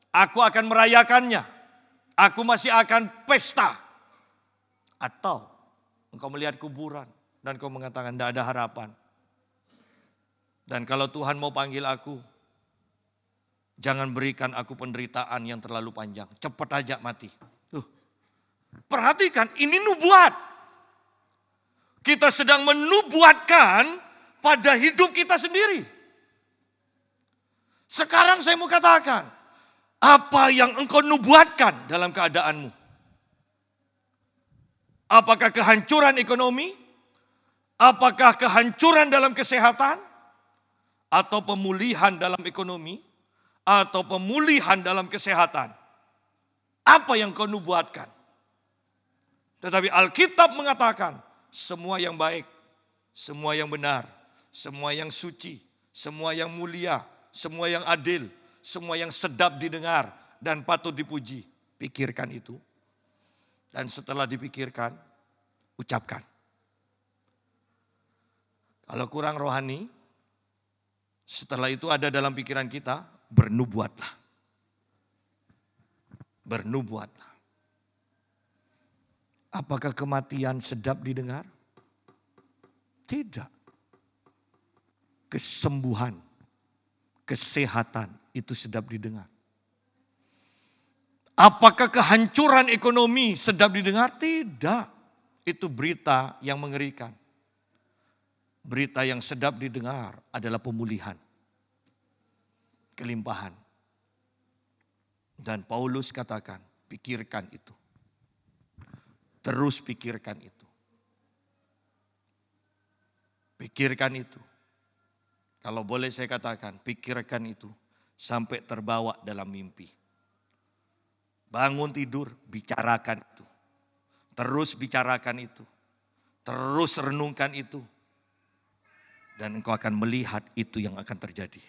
Aku akan merayakannya. Aku masih akan pesta. Atau engkau melihat kuburan dan engkau mengatakan tidak ada harapan. Dan kalau Tuhan mau panggil aku, jangan berikan aku penderitaan yang terlalu panjang. Cepat aja mati. Perhatikan, ini nubuat. Kita sedang menubuatkan pada hidup kita sendiri. Sekarang saya mau katakan, apa yang engkau nubuatkan dalam keadaanmu? Apakah kehancuran ekonomi? Apakah kehancuran dalam kesehatan? Atau pemulihan dalam ekonomi, atau pemulihan dalam kesehatan. Apa yang kau nubuatkan? Tetapi Alkitab mengatakan, semua yang baik, semua yang benar, semua yang suci, semua yang mulia, semua yang adil, semua yang sedap didengar dan patut dipuji. Pikirkan itu. Dan setelah dipikirkan, ucapkan. Kalau kurang rohani, setelah itu ada dalam pikiran kita, bernubuatlah. Bernubuatlah. Apakah kematian sedap didengar? Tidak. Kesembuhan, kesehatan itu sedap didengar. Apakah kehancuran ekonomi sedap didengar? Tidak. Itu berita yang mengerikan. Berita yang sedap didengar adalah pemulihan, kelimpahan. Dan Paulus katakan, pikirkan itu. Terus pikirkan itu. Pikirkan itu. Kalau boleh saya katakan, pikirkan itu sampai terbawa dalam mimpi. Bangun tidur, bicarakan itu. Terus bicarakan itu. Terus renungkan itu. Dan engkau akan melihat itu yang akan terjadi.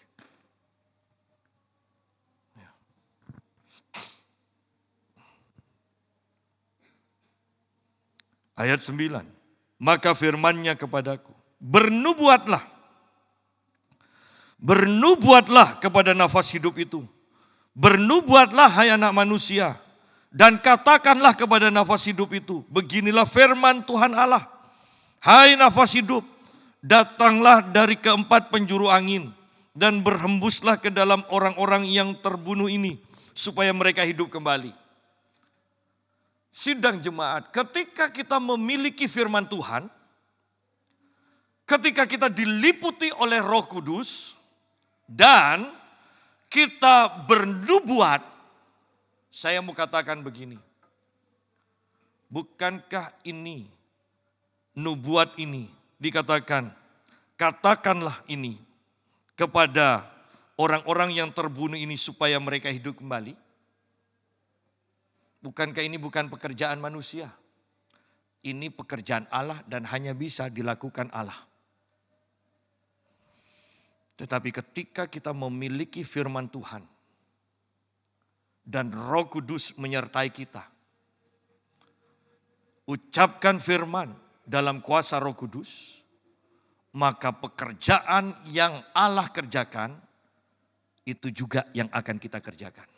Ayat 9. Maka firman-Nya kepadaku, bernubuatlah. Bernubuatlah kepada nafas hidup itu. Bernubuatlah hai anak manusia. Dan katakanlah kepada nafas hidup itu, beginilah firman Tuhan Allah. Hai nafas hidup, datanglah dari keempat penjuru angin. Dan berhembuslah ke dalam orang-orang yang terbunuh ini. Supaya mereka hidup kembali. Sidang jemaat, ketika kita memiliki firman Tuhan, ketika kita diliputi oleh Roh Kudus, dan kita bernubuat, saya mau katakan begini, bukankah ini, nubuat ini dikatakan, katakanlah ini kepada orang-orang yang terbunuh ini supaya mereka hidup kembali? Bukankah ini bukan pekerjaan manusia? Ini pekerjaan Allah dan hanya bisa dilakukan Allah. Tetapi ketika kita memiliki firman Tuhan dan Roh Kudus menyertai kita, ucapkan firman dalam kuasa Roh Kudus, maka pekerjaan yang Allah kerjakan itu juga yang akan kita kerjakan.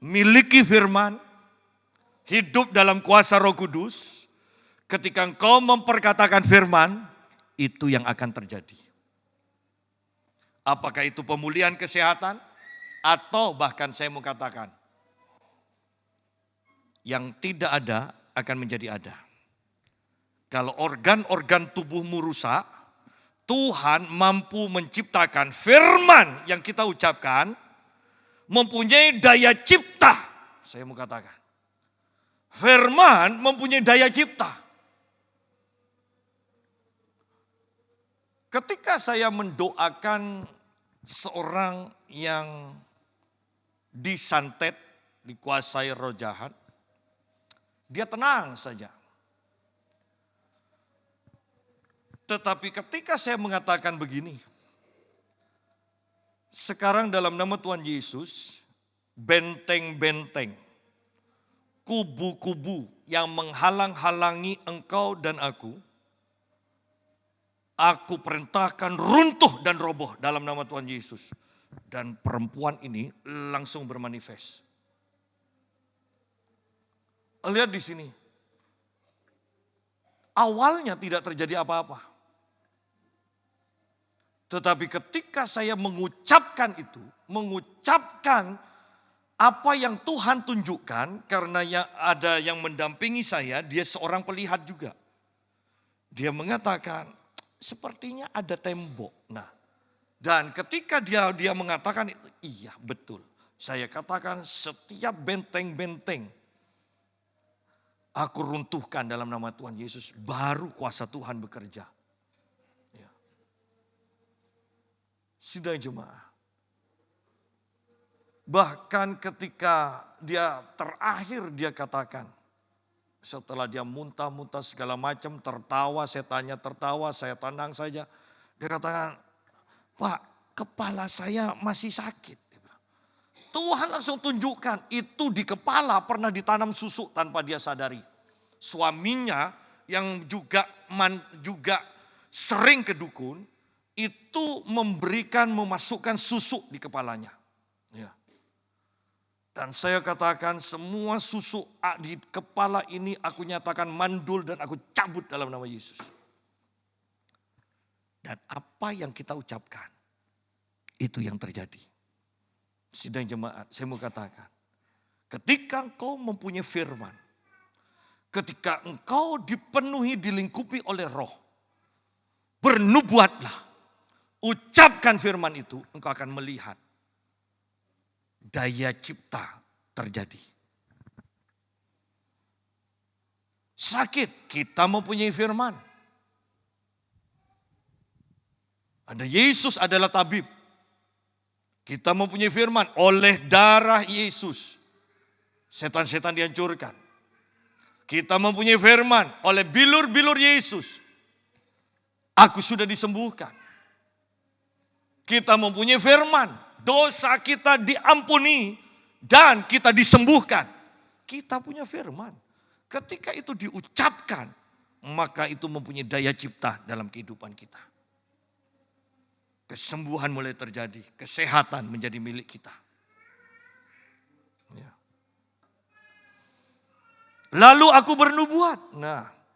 Miliki firman, hidup dalam kuasa Roh Kudus, ketika engkau memperkatakan firman, itu yang akan terjadi. Apakah itu pemulihan kesehatan, atau bahkan saya mau katakan, yang tidak ada akan menjadi ada. Kalau organ-organ tubuhmu rusak, Tuhan mampu menciptakan firman yang kita ucapkan, mempunyai daya cipta. Saya mau katakan, firman mempunyai daya cipta. Ketika saya mendoakan seorang yang disantet, dikuasai roh jahat, dia tenang saja. Tetapi ketika saya mengatakan begini, sekarang dalam nama Tuhan Yesus, benteng-benteng, kubu-kubu yang menghalang-halangi engkau dan aku perintahkan runtuh dan roboh dalam nama Tuhan Yesus. Dan perempuan ini langsung bermanifest. Lihat di sini. Awalnya tidak terjadi apa-apa. Tetapi ketika saya mengucapkan itu, mengucapkan apa yang Tuhan tunjukkan, karena ada yang mendampingi saya, dia seorang pelihat juga. Dia mengatakan, sepertinya ada tembok. Nah, dan ketika dia mengatakan itu, iya betul. Saya katakan setiap benteng-benteng aku runtuhkan dalam nama Tuhan Yesus, baru kuasa Tuhan bekerja. Sidang jemaah. Bahkan ketika dia terakhir dia katakan, setelah dia muntah-muntah segala macam, tertawa, saya tenang saja. Dia katakan, Pak, kepala saya masih sakit. Tuhan langsung tunjukkan, itu di kepala pernah ditanam susuk tanpa dia sadari. Suaminya yang juga sering ke dukun, itu memasukkan susuk di kepalanya. Ya. Dan saya katakan semua susuk di kepala ini aku nyatakan mandul dan aku cabut dalam nama Yesus. Dan apa yang kita ucapkan, itu yang terjadi. Sidang jemaat, saya mau katakan, ketika engkau mempunyai firman, ketika engkau dipenuhi, dilingkupi oleh roh, bernubuatlah. Ucapkan firman itu, engkau akan melihat daya cipta terjadi. Sakit, kita mempunyai firman. Ada Yesus adalah tabib. Kita mempunyai firman, oleh darah Yesus setan-setan dihancurkan. Kita mempunyai firman oleh bilur-bilur Yesus. Aku sudah disembuhkan. Kita mempunyai firman, dosa kita diampuni dan kita disembuhkan. Kita punya firman. Ketika itu diucapkan, maka itu mempunyai daya cipta dalam kehidupan kita. Kesembuhan mulai terjadi, kesehatan menjadi milik kita. Ya. Lalu aku bernubuat.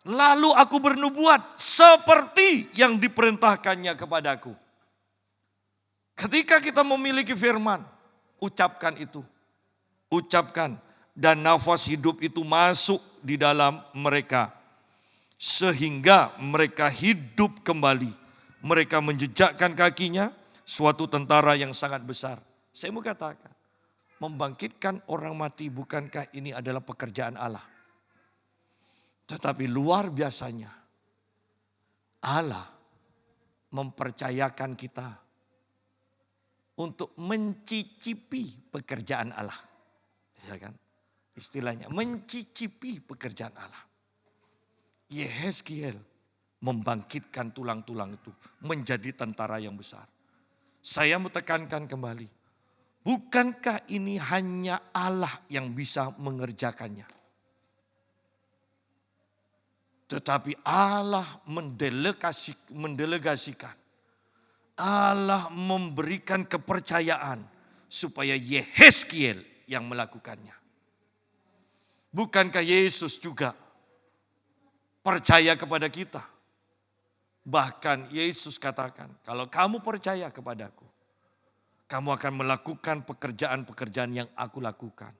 Lalu aku bernubuat seperti yang diperintahkannya kepadaku. Ketika kita memiliki firman, ucapkan itu. Ucapkan dan nafas hidup itu masuk di dalam mereka. Sehingga mereka hidup kembali. Mereka menjejakkan kakinya, suatu tentara yang sangat besar. Saya mau katakan, membangkitkan orang mati bukankah ini adalah pekerjaan Allah? Tetapi luar biasanya, Allah mempercayakan kita untuk mencicipi pekerjaan Allah. Ya kan? Istilahnya mencicipi pekerjaan Allah. Yehezkiel membangkitkan tulang-tulang itu menjadi tentara yang besar. Saya mau tekankan kembali. Bukankah ini hanya Allah yang bisa mengerjakannya? Tetapi Allah mendelegasikan. Allah memberikan kepercayaan supaya Yehezkiel yang melakukannya. Bukankah Yesus juga percaya kepada kita? Bahkan Yesus katakan, kalau kamu percaya kepadaku, kamu akan melakukan pekerjaan-pekerjaan yang aku lakukan.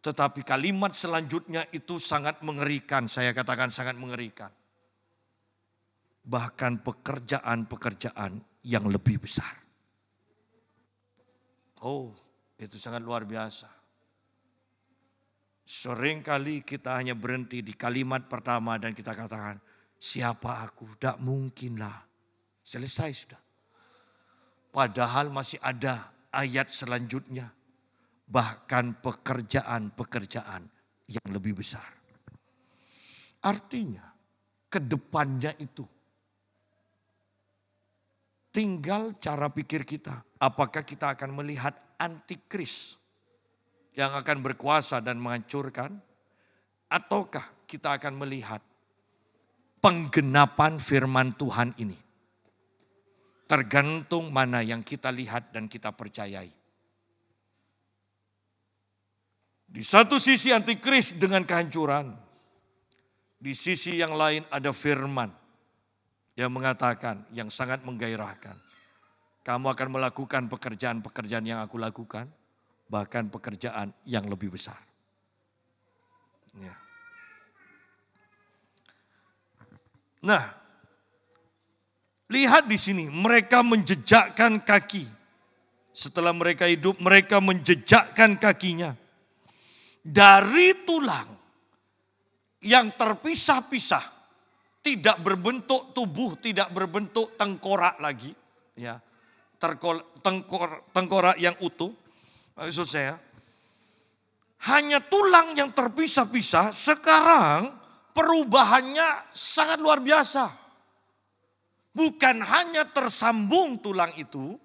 Tetapi kalimat selanjutnya itu sangat mengerikan, saya katakan sangat mengerikan. Bahkan pekerjaan-pekerjaan yang lebih besar. Oh, itu sangat luar biasa. Seringkali kita hanya berhenti di kalimat pertama dan kita katakan, siapa aku? Tak mungkinlah. Selesai sudah. Padahal masih ada ayat selanjutnya. Bahkan pekerjaan-pekerjaan yang lebih besar. Artinya, kedepannya itu tinggal cara pikir kita. Apakah kita akan melihat antikris yang akan berkuasa dan menghancurkan? Ataukah kita akan melihat penggenapan firman Tuhan ini? Tergantung mana yang kita lihat dan kita percayai. Di satu sisi antikris dengan kehancuran. Di sisi yang lain ada firman yang mengatakan, yang sangat menggairahkan. Kamu akan melakukan pekerjaan-pekerjaan yang aku lakukan, bahkan pekerjaan yang lebih besar. Ya. Nah, lihat di sini, mereka menjejakkan kaki. Setelah mereka hidup, mereka menjejakkan kakinya. Dari tulang yang terpisah-pisah, tidak berbentuk tubuh, tidak berbentuk tengkorak lagi. Ya, tengkorak yang utuh, maksud saya. Hanya tulang yang terpisah-pisah, sekarang perubahannya sangat luar biasa. Bukan hanya tersambung tulang itu,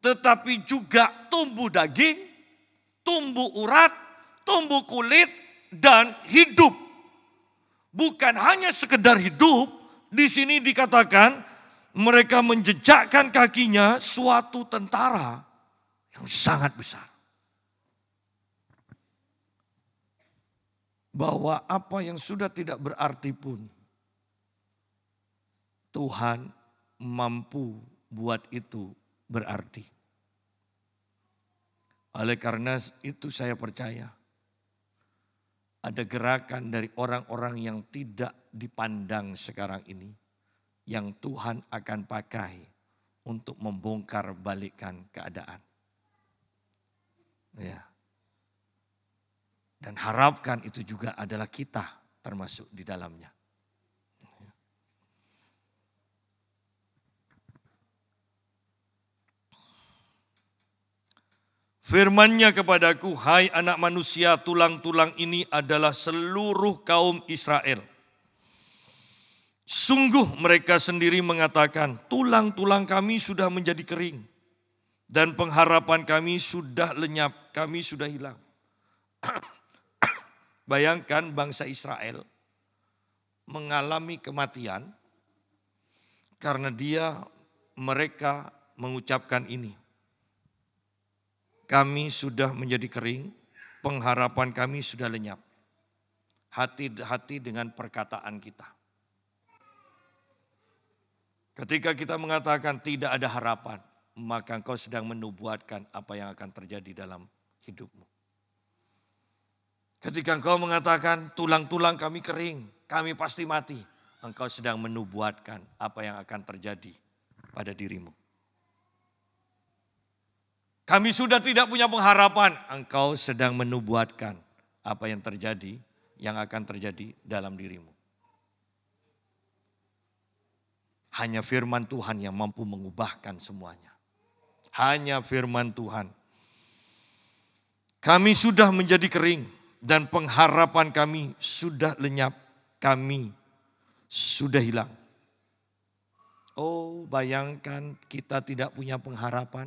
tetapi juga tumbuh daging, tumbuh urat, tumbuh kulit, dan hidup. Bukan hanya sekedar hidup, di sini dikatakan mereka menjejakkan kakinya suatu tentara yang sangat besar. Bahwa apa yang sudah tidak berarti pun, Tuhan mampu buat itu berarti. Oleh karena itu saya percaya, ada gerakan dari orang-orang yang tidak dipandang sekarang ini, yang Tuhan akan pakai untuk membongkar balikkan keadaan. Ya. Dan harapkan itu juga adalah kita termasuk di dalamnya. Firman-Nya kepadaku, hai anak manusia, tulang-tulang ini adalah seluruh kaum Israel. Sungguh mereka sendiri mengatakan, tulang-tulang kami sudah menjadi kering, dan pengharapan kami sudah lenyap, kami sudah hilang. Bayangkan bangsa Israel mengalami kematian karena mereka mengucapkan ini. Kami sudah menjadi kering, pengharapan kami sudah lenyap. Hati-hati dengan perkataan kita. Ketika kita mengatakan tidak ada harapan, maka engkau sedang menubuatkan apa yang akan terjadi dalam hidupmu. Ketika engkau mengatakan tulang-tulang kami kering, kami pasti mati, engkau sedang menubuatkan apa yang akan terjadi pada dirimu. Kami sudah tidak punya pengharapan, engkau sedang menubuatkan apa yang terjadi, yang akan terjadi dalam dirimu. Hanya firman Tuhan yang mampu mengubahkan semuanya. Hanya firman Tuhan. Kami sudah menjadi kering dan pengharapan kami sudah lenyap, kami sudah hilang. Oh, bayangkan kita tidak punya pengharapan.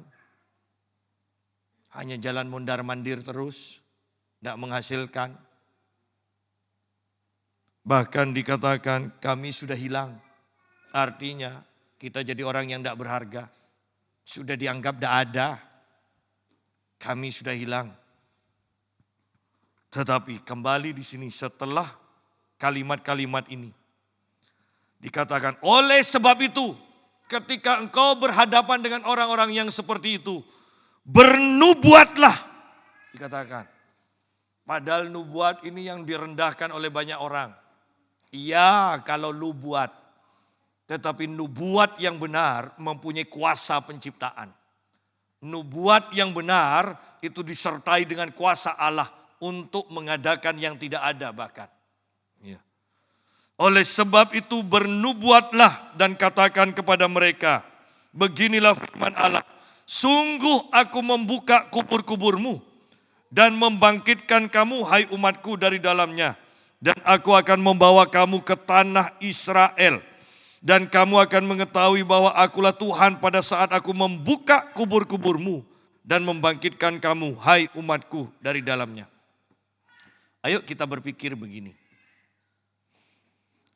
Hanya jalan mondar-mandir terus, tidak menghasilkan. Bahkan dikatakan kami sudah hilang. Artinya kita jadi orang yang tidak berharga. Sudah dianggap tidak ada. Kami sudah hilang. Tetapi kembali di sini setelah kalimat-kalimat ini. Dikatakan oleh sebab itu ketika engkau berhadapan dengan orang-orang yang seperti itu. Bernubuatlah, dikatakan. Padahal nubuat ini yang direndahkan oleh banyak orang. Iya kalau nubuat. Tetapi nubuat yang benar mempunyai kuasa penciptaan. Nubuat yang benar itu disertai dengan kuasa Allah untuk mengadakan yang tidak ada bahkan. Ya. Oleh sebab itu bernubuatlah dan katakan kepada mereka. Beginilah firman Allah. Sungguh aku membuka kubur-kuburmu dan membangkitkan kamu hai umatku dari dalamnya. Dan aku akan membawa kamu ke tanah Israel. Dan kamu akan mengetahui bahwa akulah Tuhan pada saat aku membuka kubur-kuburmu. Dan membangkitkan kamu hai umatku dari dalamnya. Ayo kita berpikir begini.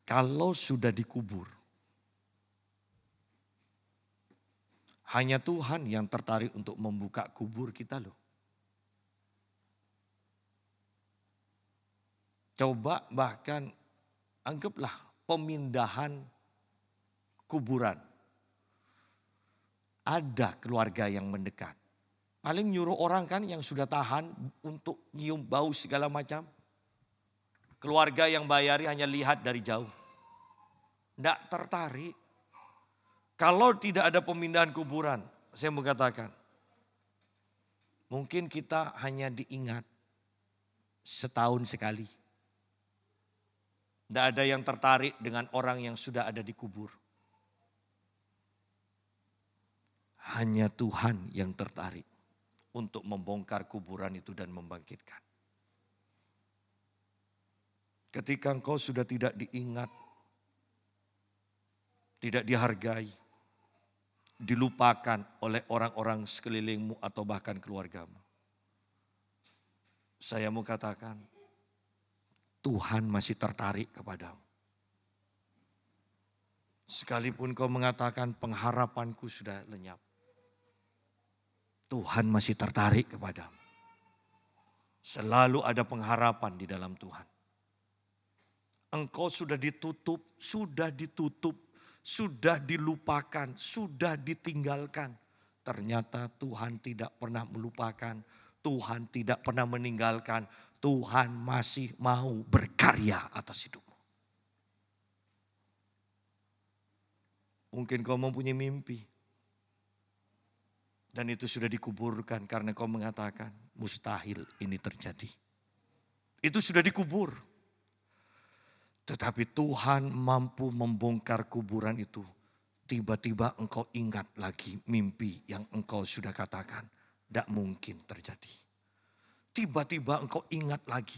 Kalau sudah dikubur. Hanya Tuhan yang tertarik untuk membuka kubur kita loh. Coba bahkan anggaplah pemindahan kuburan. Ada keluarga yang mendekat. Paling nyuruh orang kan yang sudah tahan untuk nyium bau segala macam. Keluarga yang bayari hanya lihat dari jauh. Tidak tertarik. Kalau tidak ada pemindahan kuburan, saya mau katakan, mungkin kita hanya diingat setahun sekali. Tidak ada yang tertarik dengan orang yang sudah ada di kubur. Hanya Tuhan yang tertarik untuk membongkar kuburan itu dan membangkitkan. Ketika engkau sudah tidak diingat, tidak dihargai, dilupakan oleh orang-orang sekelilingmu atau bahkan keluargamu. Saya mau katakan, Tuhan masih tertarik kepadamu. Sekalipun kau mengatakan pengharapanku sudah lenyap. Tuhan masih tertarik kepadamu. Selalu ada pengharapan di dalam Tuhan. Engkau sudah ditutup, sudah dilupakan, sudah ditinggalkan. Ternyata Tuhan tidak pernah melupakan, Tuhan tidak pernah meninggalkan, Tuhan masih mau berkarya atas hidupmu. Mungkin kau mempunyai mimpi. Dan itu sudah dikuburkan karena kau mengatakan mustahil ini terjadi. Itu sudah dikubur. Tetapi Tuhan mampu membongkar kuburan itu. Tiba-tiba engkau ingat lagi mimpi yang engkau sudah katakan. Tidak mungkin terjadi. Tiba-tiba engkau ingat lagi.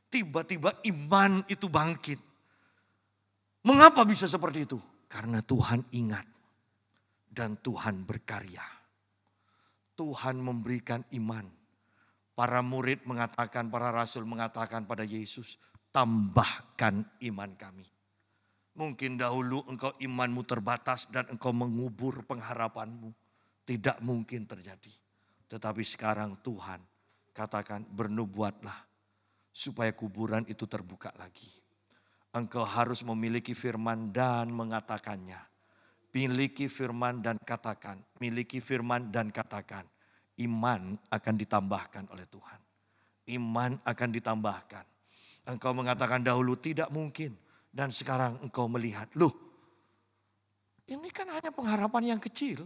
Tiba-tiba iman itu bangkit. Mengapa bisa seperti itu? Karena Tuhan ingat dan Tuhan berkarya. Tuhan memberikan iman. Para murid mengatakan, para rasul mengatakan pada Yesus, tambahkan iman kami. Mungkin dahulu engkau imanmu terbatas dan engkau mengubur pengharapanmu. Tidak mungkin terjadi. Tetapi sekarang Tuhan katakan bernubuatlah supaya kuburan itu terbuka lagi. Engkau harus memiliki firman dan mengatakannya. Miliki firman dan katakan. Miliki firman dan katakan. Iman akan ditambahkan oleh Tuhan. Iman akan ditambahkan. Engkau mengatakan dahulu tidak mungkin. Dan sekarang engkau melihat, loh ini kan hanya pengharapan yang kecil.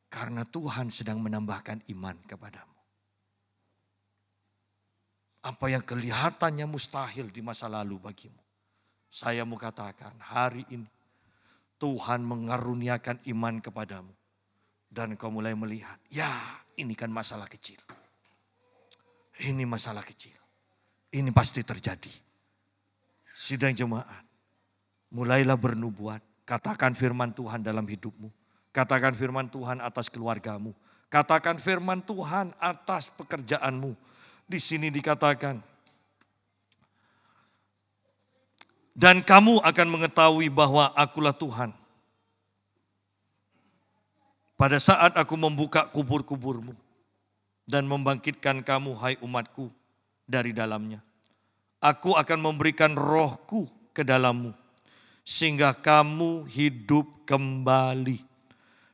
Karena Tuhan sedang menambahkan iman kepadamu. Apa yang kelihatannya mustahil di masa lalu bagimu. Saya mau katakan hari ini Tuhan mengaruniakan iman kepadamu. Dan kau mulai melihat, ya ini kan masalah kecil. Ini masalah kecil. Ini pasti terjadi. Sidang jemaat, mulailah bernubuat. Katakan firman Tuhan dalam hidupmu. Katakan firman Tuhan atas keluargamu. Katakan firman Tuhan atas pekerjaanmu. Di sini dikatakan, dan kamu akan mengetahui bahwa akulah Tuhan. Pada saat aku membuka kubur-kuburmu dan membangkitkan kamu, hai umatku, dari dalamnya. Aku akan memberikan rohku ke dalammu, sehingga kamu hidup kembali.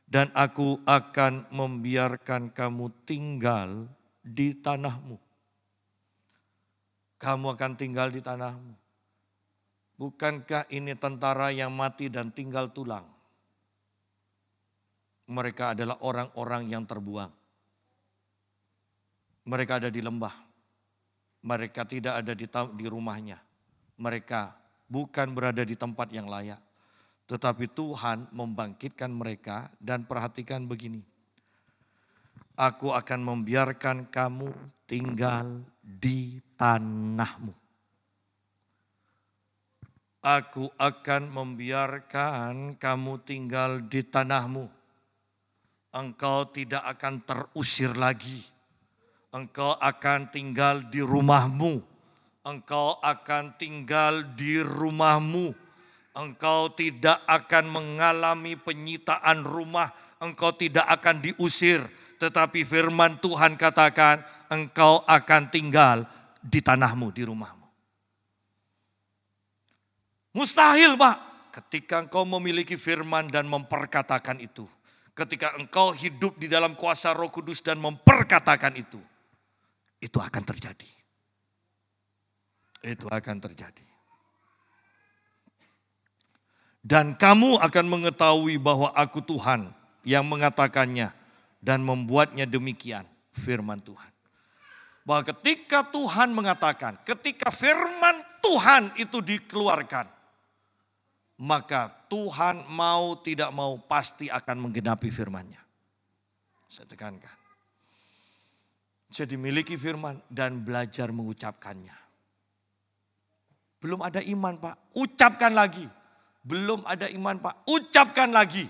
Dan aku akan membiarkan kamu tinggal di tanahmu. Kamu akan tinggal di tanahmu. Bukankah ini tentara yang mati dan tinggal tulang? Mereka adalah orang-orang yang terbuang. Mereka ada di lembah. Mereka tidak ada di rumahnya. Mereka bukan berada di tempat yang layak. Tetapi Tuhan membangkitkan mereka dan perhatikan begini. Aku akan membiarkan kamu tinggal di tanahmu. Aku akan membiarkan kamu tinggal di tanahmu. Engkau tidak akan terusir lagi. Engkau akan tinggal di rumahmu. Engkau akan tinggal di rumahmu. Engkau tidak akan mengalami penyitaan rumah. Engkau tidak akan diusir. Tetapi firman Tuhan katakan, engkau akan tinggal di tanahmu, di rumahmu. Mustahil Pak, ketika engkau memiliki firman dan memperkatakan itu. Ketika engkau hidup di dalam kuasa Roh Kudus dan memperkatakan itu. Itu akan terjadi. Itu akan terjadi. Dan kamu akan mengetahui bahwa aku Tuhan yang mengatakannya dan membuatnya demikian, firman Tuhan. Bahwa ketika Tuhan mengatakan, ketika firman Tuhan itu dikeluarkan, maka Tuhan mau tidak mau pasti akan menggenapi firman-Nya. Saya tekankan. Jadi miliki firman dan belajar mengucapkannya. Belum ada iman Pak, ucapkan lagi. Belum ada iman Pak, ucapkan lagi.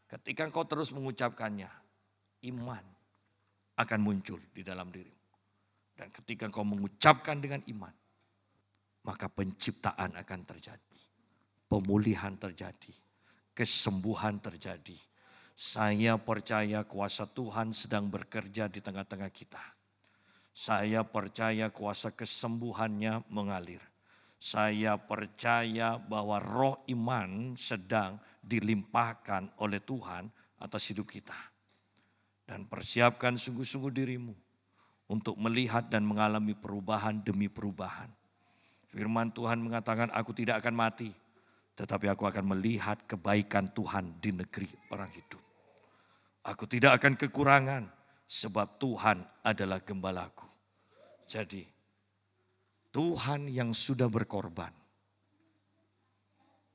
Ketika engkau terus mengucapkannya, iman akan muncul di dalam dirimu. Dan ketika engkau mengucapkan dengan iman, maka penciptaan akan terjadi. Pemulihan terjadi, kesembuhan terjadi. Saya percaya kuasa Tuhan sedang bekerja di tengah-tengah kita. Saya percaya kuasa kesembuhannya mengalir. Saya percaya bahwa roh iman sedang dilimpahkan oleh Tuhan atas hidup kita. Dan persiapkan sungguh-sungguh dirimu untuk melihat dan mengalami perubahan demi perubahan. Firman Tuhan mengatakan, aku tidak akan mati, tetapi aku akan melihat kebaikan Tuhan di negeri orang hidup. Aku tidak akan kekurangan sebab Tuhan adalah gembalaku. Jadi Tuhan yang sudah berkorban,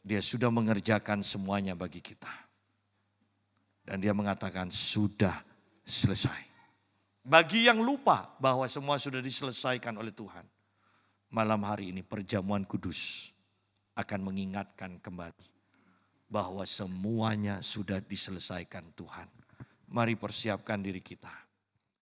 Dia sudah mengerjakan semuanya bagi kita. Dan Dia mengatakan sudah selesai. Bagi yang lupa bahwa semua sudah diselesaikan oleh Tuhan, malam hari ini perjamuan kudus akan mengingatkan kembali bahwa semuanya sudah diselesaikan Tuhan. Mari persiapkan diri kita.